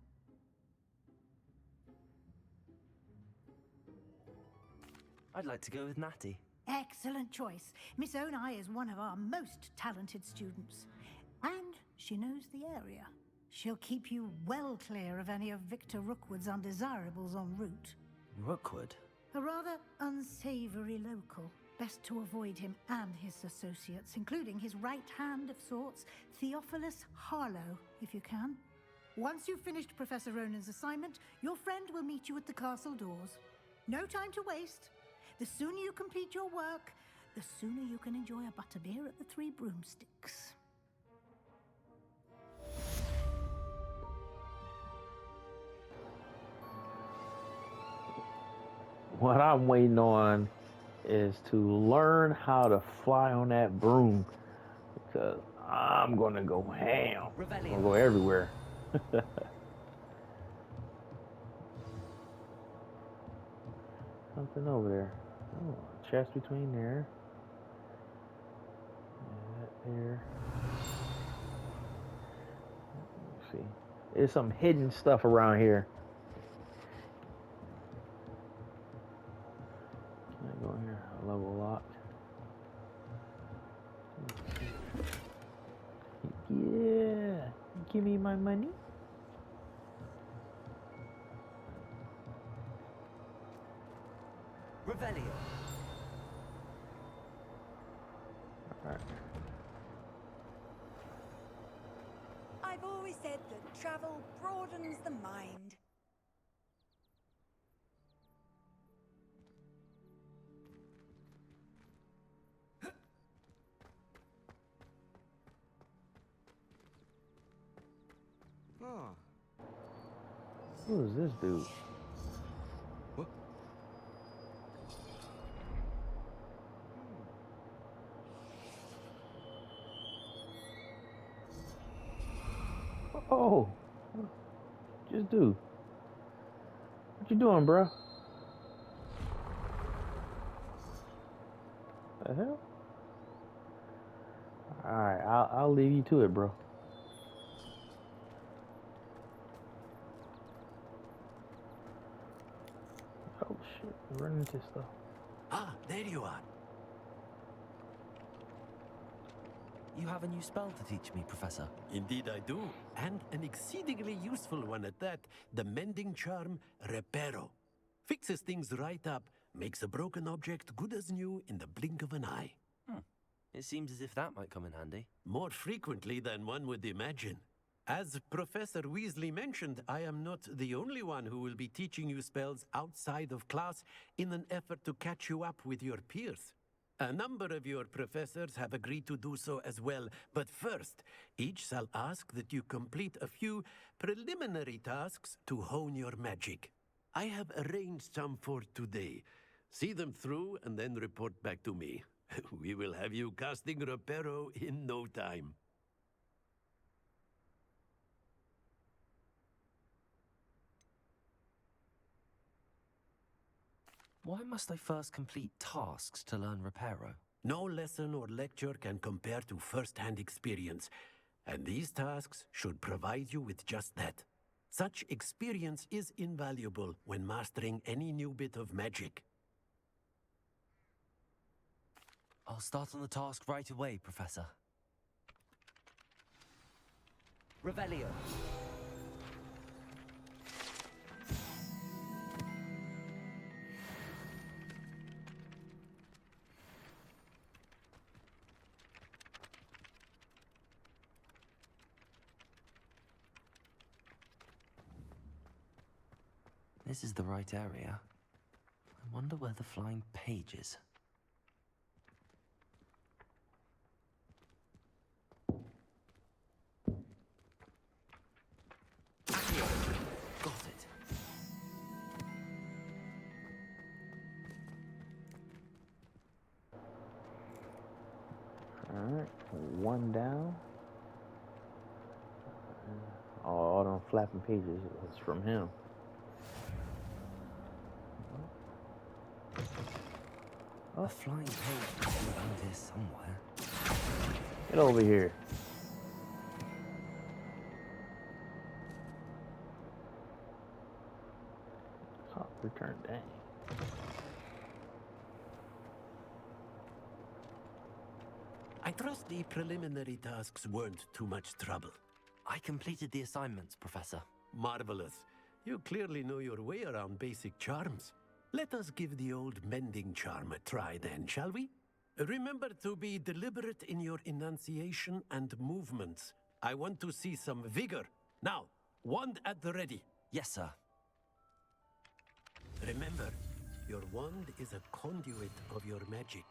I'd like to go with Natty. Excellent choice. Miss Onai is one of our most talented students. And she knows the area. She'll keep you well clear of any of Victor Rookwood's undesirables en route. Rookwood? A rather unsavory local. Best to avoid him and his associates, including his right hand of sorts, Theophilus Harlow, if you can. Once you've finished Professor Ronan's assignment, your friend will meet you at the castle doors. No time to waste. The sooner you complete your work, the sooner you can enjoy a butterbeer at the Three Broomsticks. What I'm waiting on is to learn how to fly on that broom, because I'm gonna go ham. I'm gonna go everywhere. Something over there. Oh, chest between there. And that there. Let's see. There's some hidden stuff around here. Can I go in here? Level locked. Yeah. Give me my money. I've always said that travel broadens the mind. Ah. Who is this dude? What? Oh, just do. What you doing, bro? The hell? All right, I'll leave you to it, bro. Oh shit, running into stuff. Ah, there you are. You have a new spell to teach me, Professor. Indeed I do, and an exceedingly useful one at that. The mending charm, Reparo. Fixes things right up, makes a broken object good as new in the blink of an eye. It seems as if that might come in handy. More frequently than one would imagine. As Professor Weasley mentioned, I am not the only one who will be teaching you spells outside of class in an effort to catch you up with your peers. A number of your professors have agreed to do so as well, but first, each shall ask that you complete a few preliminary tasks to hone your magic. I have arranged some for today. See them through and then report back to me. We will have you casting Reparo in no time. Why must I first complete tasks to learn Reparo? No lesson or lecture can compare to first-hand experience, and these tasks should provide you with just that. Such experience is invaluable when mastering any new bit of magic. I'll start on the task right away, Professor. Revelio. This is the right area. I wonder where the flying page is. Got it. Alright, one down. Oh, all them flapping pages was from him. A flying page is around here somewhere. Get over here. Oh, return, dang. I trust the preliminary tasks weren't too much trouble. I completed the assignments, Professor. Marvelous. You clearly know your way around basic charms. Let us give the old mending charm a try then, shall we? Remember to be deliberate in your enunciation and movements. I want to see some vigor. Now, wand at the ready. Yes, sir. Remember, your wand is a conduit of your magic.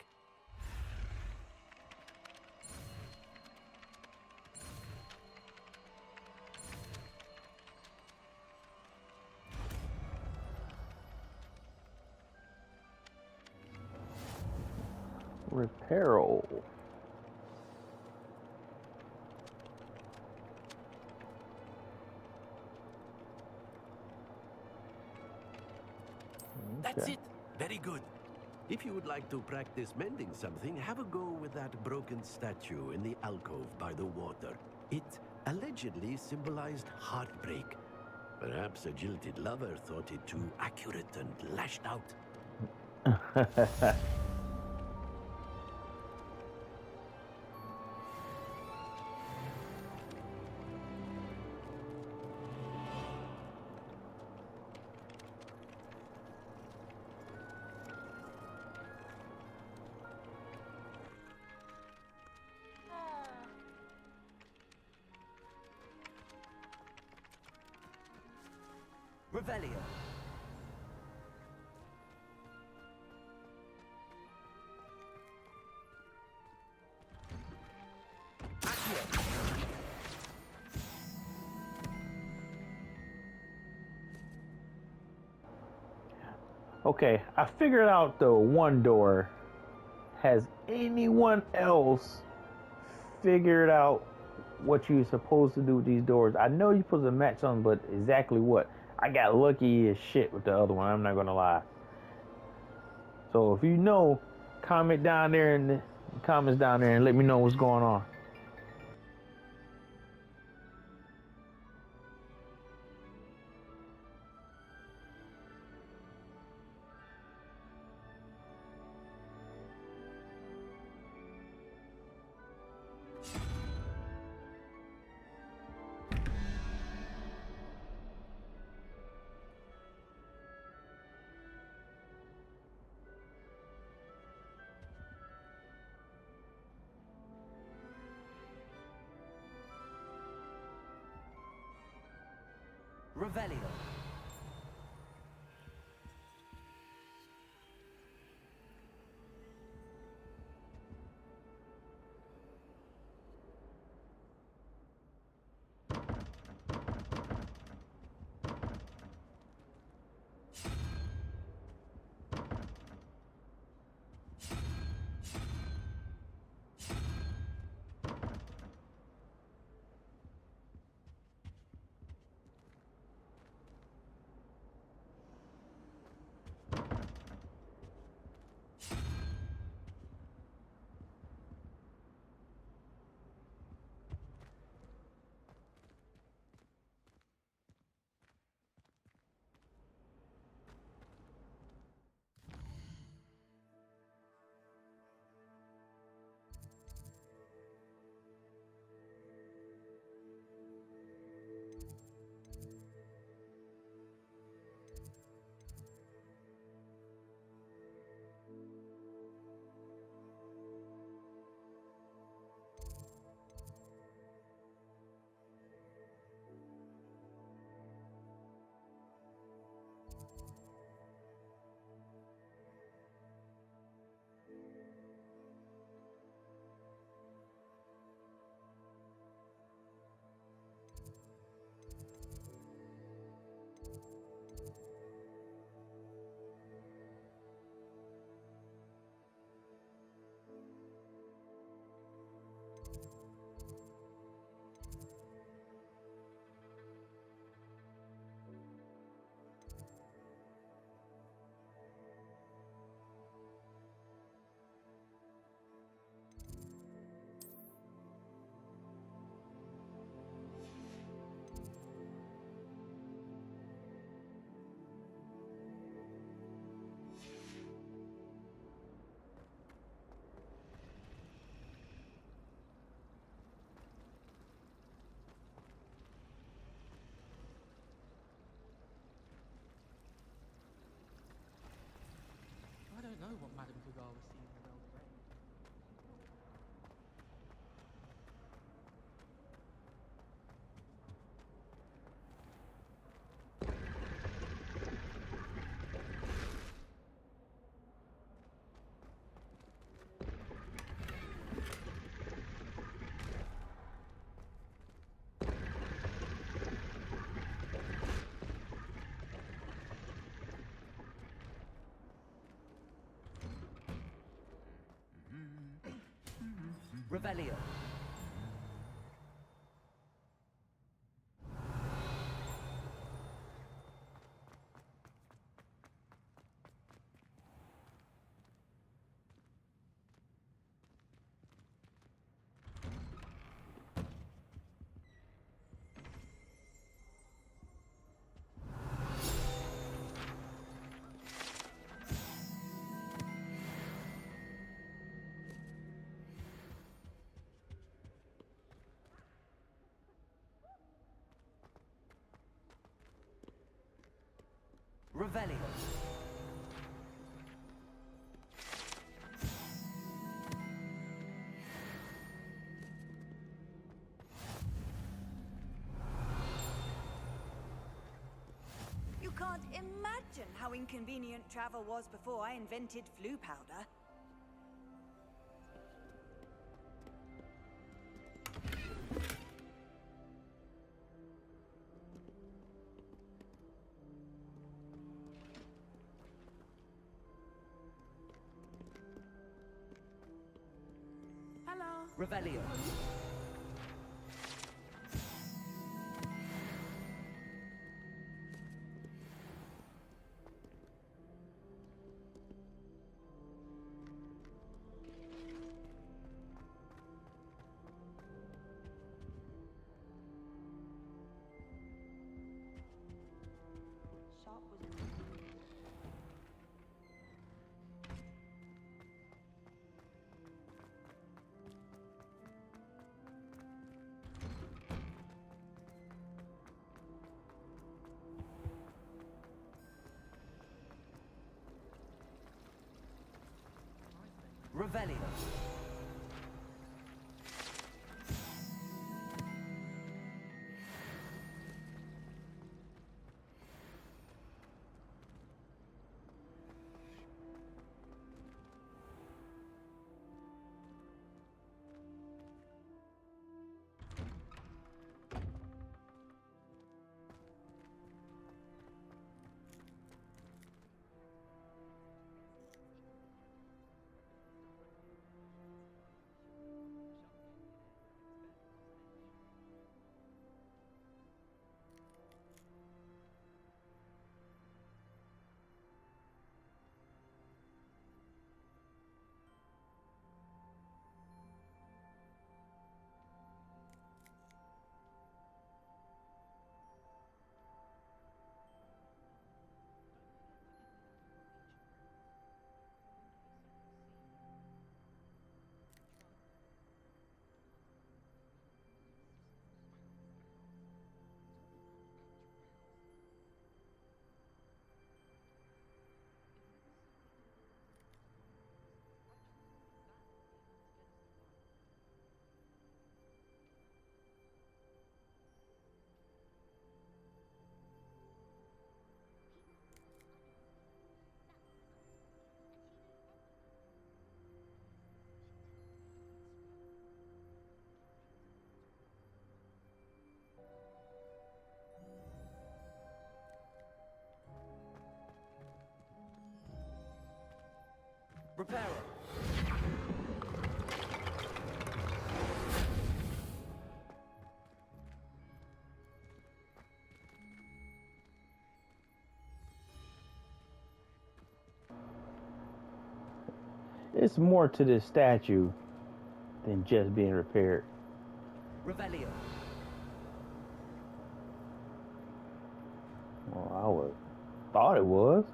Reparo. That's it. Very good. If you would like to practice mending something, have a go with that broken statue in the alcove by the water. It allegedly symbolized heartbreak. Perhaps a jilted lover thought it too accurate and lashed out. Revelio. Okay, I figured out the one door. Has anyone else figured out what you're supposed to do with these doors? I know you're supposed to match them, but exactly what? I got lucky as shit with the other one, I'm not gonna lie. So if you know, comment down there in the comments down there and let me know what's going on. Revelio. I don't know what Madame Dugal was seeing in her old friend. Revelio. Revelio. You can't imagine how inconvenient travel was before I invented flu powder. Hello. Revelio. Revelio. Reparo. It's more to this statue than just being repaired. Revelio. Well, I thought it was.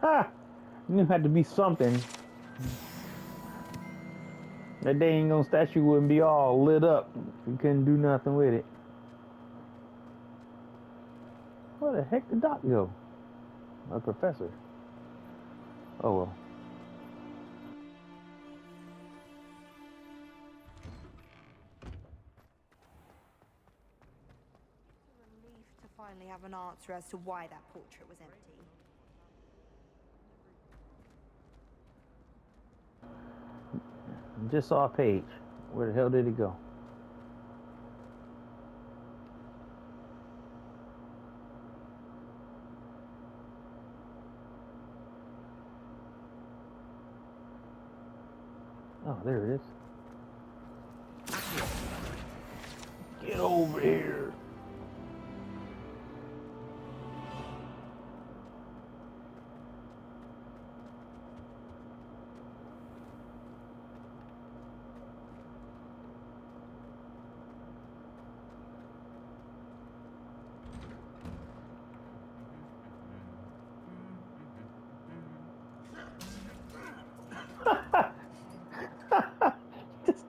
Ha! Knew it had to be something. That dang old statue wouldn't be all lit up. You couldn't do nothing with it. Where the heck did Doc go? A professor. Oh well. Relief to finally have an answer as to why that portrait was empty. Just saw a page. Where the hell did it go? Oh, there it is. Get over here.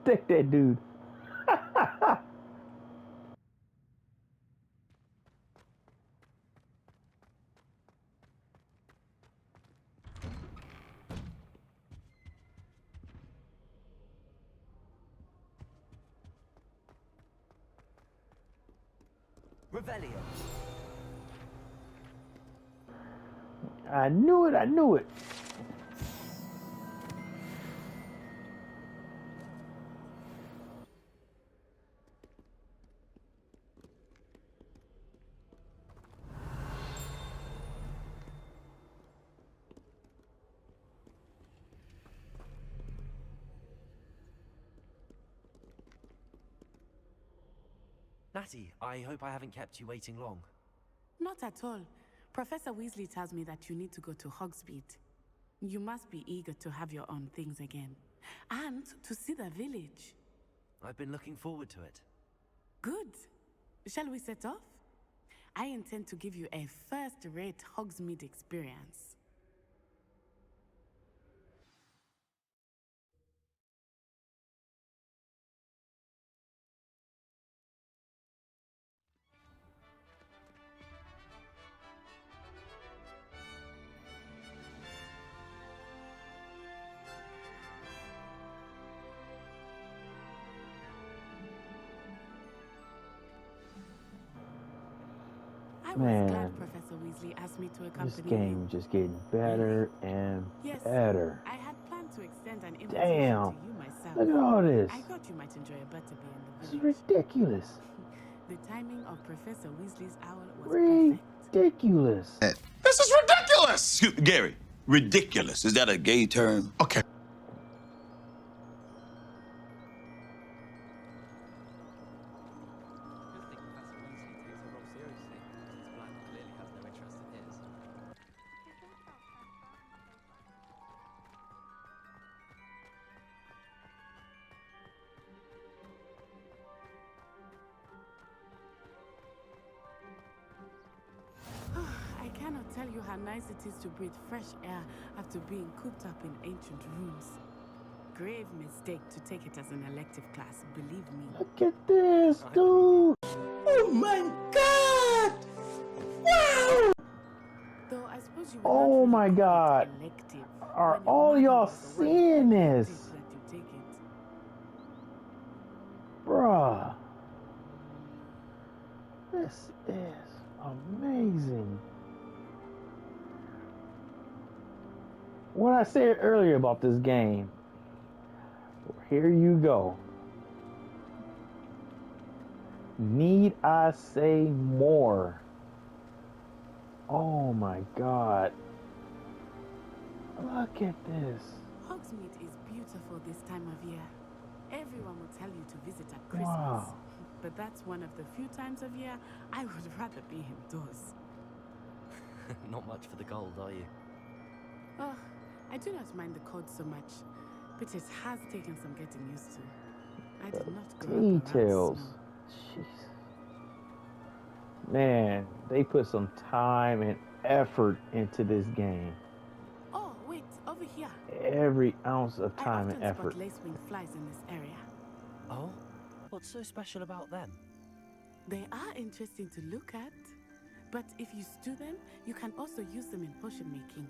Take that dude. Revelio. I knew it. I knew it. Natty, I hope I haven't kept you waiting long. Not at all. Professor Weasley tells me that you need to go to Hogsmeade. You must be eager to have your own things again. And to see the village. I've been looking forward to it. Good. Shall we set off? I intend to give you a first-rate Hogsmeade experience. I was glad Professor Weasley asked me to accompany This game just getting better and better. I had planned to extend an invitation Damn. to you myself. Look at all this. I thought you might enjoy a butterbeer in the This is village. ridiculous. The timing of Professor Weasley's owl was Ridiculous. This is ridiculous! Gary, ridiculous. Is that a gay term? Okay. I cannot tell you how nice it is to breathe fresh air after being cooped up in ancient rooms. Grave mistake to take it as an elective class, believe me. Look at this, dude. Oh my god! Wow! Though I suppose you would Oh my God. Are all y'all seeing this? let you take it. Bruh. This is amazing. What I said earlier about this game. Here you go. Need I say more? Oh my God. Look at this. Hogsmeade is beautiful this time of year. Everyone will tell you to visit at Christmas. Wow. But that's one of the few times of year I would rather be indoors. Not much for the gold, are you? Oh, I do not mind the cold so much, but it has taken some getting used to. I did not grow up around Details. snow. Jeez. Man, they put some time and effort into this game. Oh, wait, over here. Every ounce of time and I often effort. spot lacewing flies in this area. Oh? What's so special about them? They are interesting to look at, but if you stew them, you can also use them in potion making.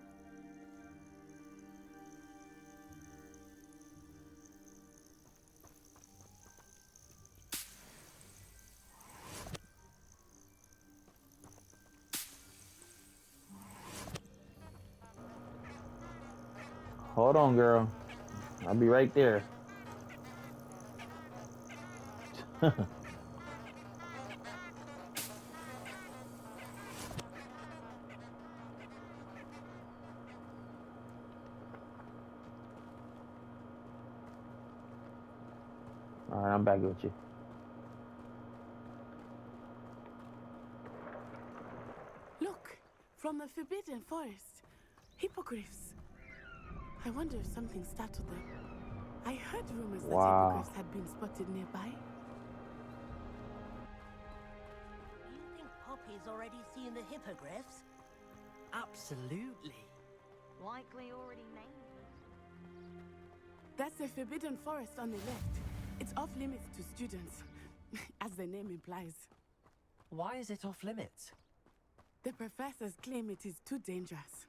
Hold on, girl. I'll be right there. All right, I'm back with you. Look, from the Forbidden Forest. Hippogriffs. I wonder if something startled them. I heard rumors that hippogriffs had been spotted nearby. Do you think Poppy's already seen the hippogriffs? Absolutely. Likely already named them. That's the Forbidden Forest on the left. It's off limits to students, as the name implies. Why is it off limits? The professors claim it is too dangerous.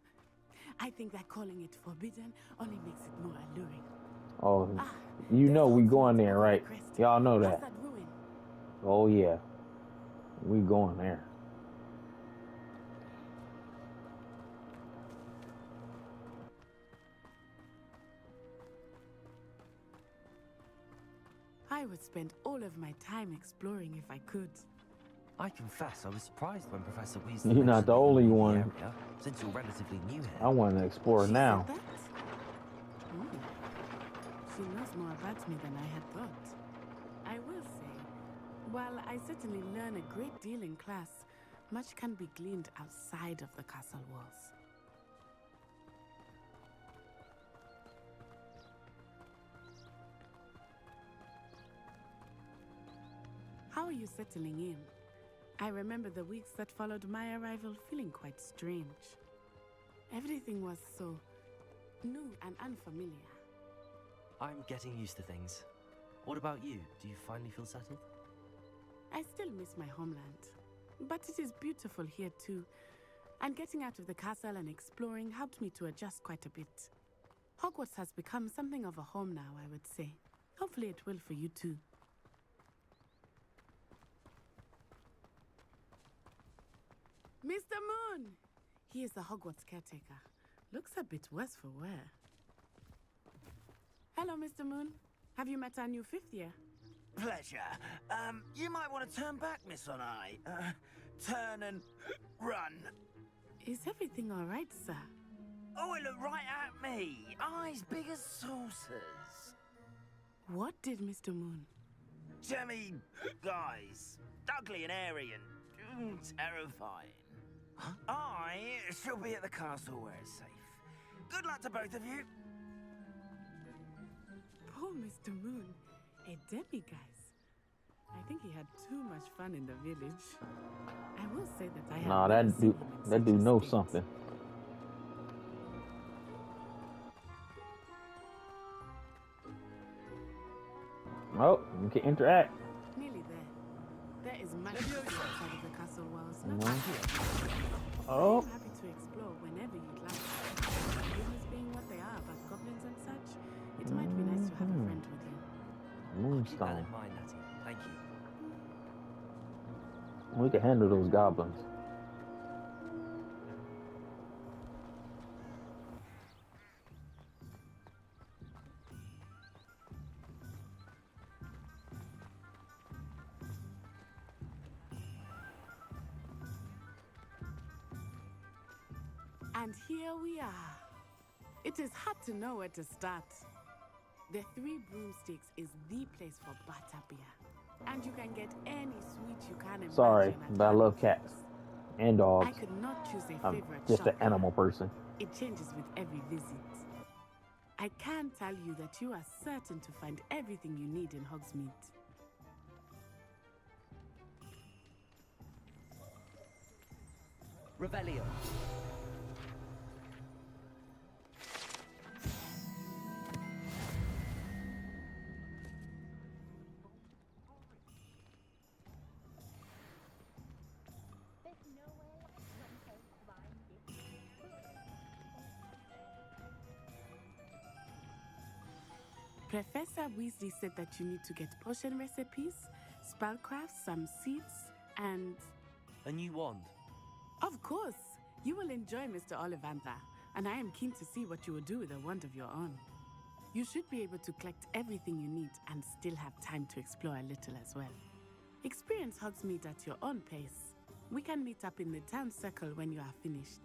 I think that calling it forbidden only makes it more alluring. Oh, you know we going there, right? Y'all know What's that. that ruin? Oh yeah, we going there. I would spend all of my time exploring if I could. I confess, I was surprised when Professor Weasley You're not the only one. area, since you're relatively new here. I want to explore now. Said that? She knows more about me than I had thought. I will say, while I certainly learn a great deal in class, much can be gleaned outside of the castle walls. How are you settling in? I remember the weeks that followed my arrival feeling quite strange. Everything was so new and unfamiliar. I'm getting used to things. What about you? Do you finally feel settled? I still miss my homeland, but it is beautiful here too. And getting out of the castle and exploring helped me to adjust quite a bit. Hogwarts has become something of a home now, I would say. Hopefully it will for you too. Mr. Moon! He is the Hogwarts caretaker. Looks a bit worse for wear. Hello, Mr. Moon. Have you met our new 5th year? Pleasure. You might want to turn back, Miss On Eye. Turn and run. Is everything all right, sir? Oh, it looked right at me. Eyes big as saucers. What did Mr. Moon? Jemmy guys. Ugly and airy and terrifying. I shall be at the castle where it's safe. Good luck to both of you. Poor Mr. Moon. A demiguise. I think he had too much fun in the village. I will say that I have Nah, never that seen dude, him in that such dude a knows state. something. Oh, you can interact. Nearly there. There is much to see outside of the castle walls. Not Mhm. here. Oh. I'm happy to explore whenever you'd like. Rumors being what they are about goblins and such, it might be nice to have a friend with you. Keep that Moonstone. in mind, Natty. Thank you. We can handle those goblins. And here we are. It is hard to know where to start. The Three Broomsticks is the place for butterbeer. And you can get any sweet you can imagine. Sorry, at but I love Harry cats and dogs. I could not choose a I'm favorite just an shop. animal person. It changes with every visit. I can tell you that you are certain to find everything you need in Hogsmeade. Revelio. Professor Weasley said that you need to get potion recipes, spellcrafts, some seeds, and... A new wand. Of course! You will enjoy Mr. Ollivander, and I am keen to see what you will do with a wand of your own. You should be able to collect everything you need and still have time to explore a little as well. Experience Hogsmeade at your own pace. We can meet up in the town circle when you are finished.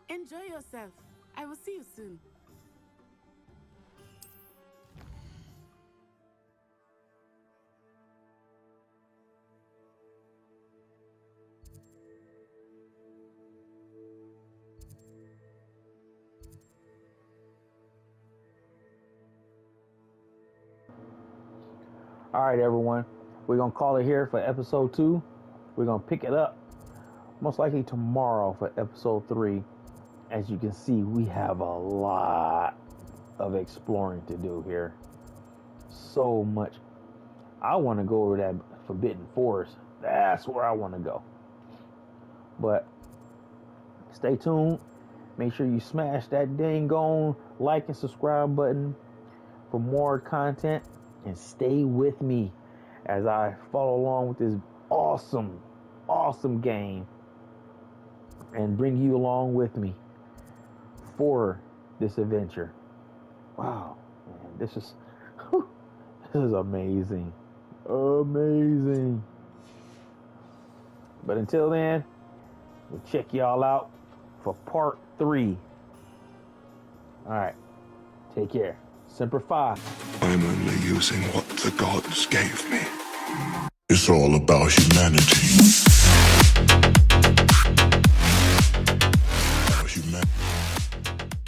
Enjoy yourself. I will see you soon. All right, everyone. We're going to call it here for episode 2. We're going to pick it up most likely tomorrow for episode 3. As you can see, we have a lot of exploring to do here. so much. I want to go over that Forbidden Forest. That's where I want to go. But stay tuned. Make sure you smash that dang on like and subscribe button for more content. And stay with me as I follow along with this awesome, awesome game. And bring you along with me for this adventure. Wow, man, this is amazing. Amazing. But until then, we'll check y'all out for part 3. Alright. Take care. Semper Fi. I'm only using what the gods gave me. It's all about humanity.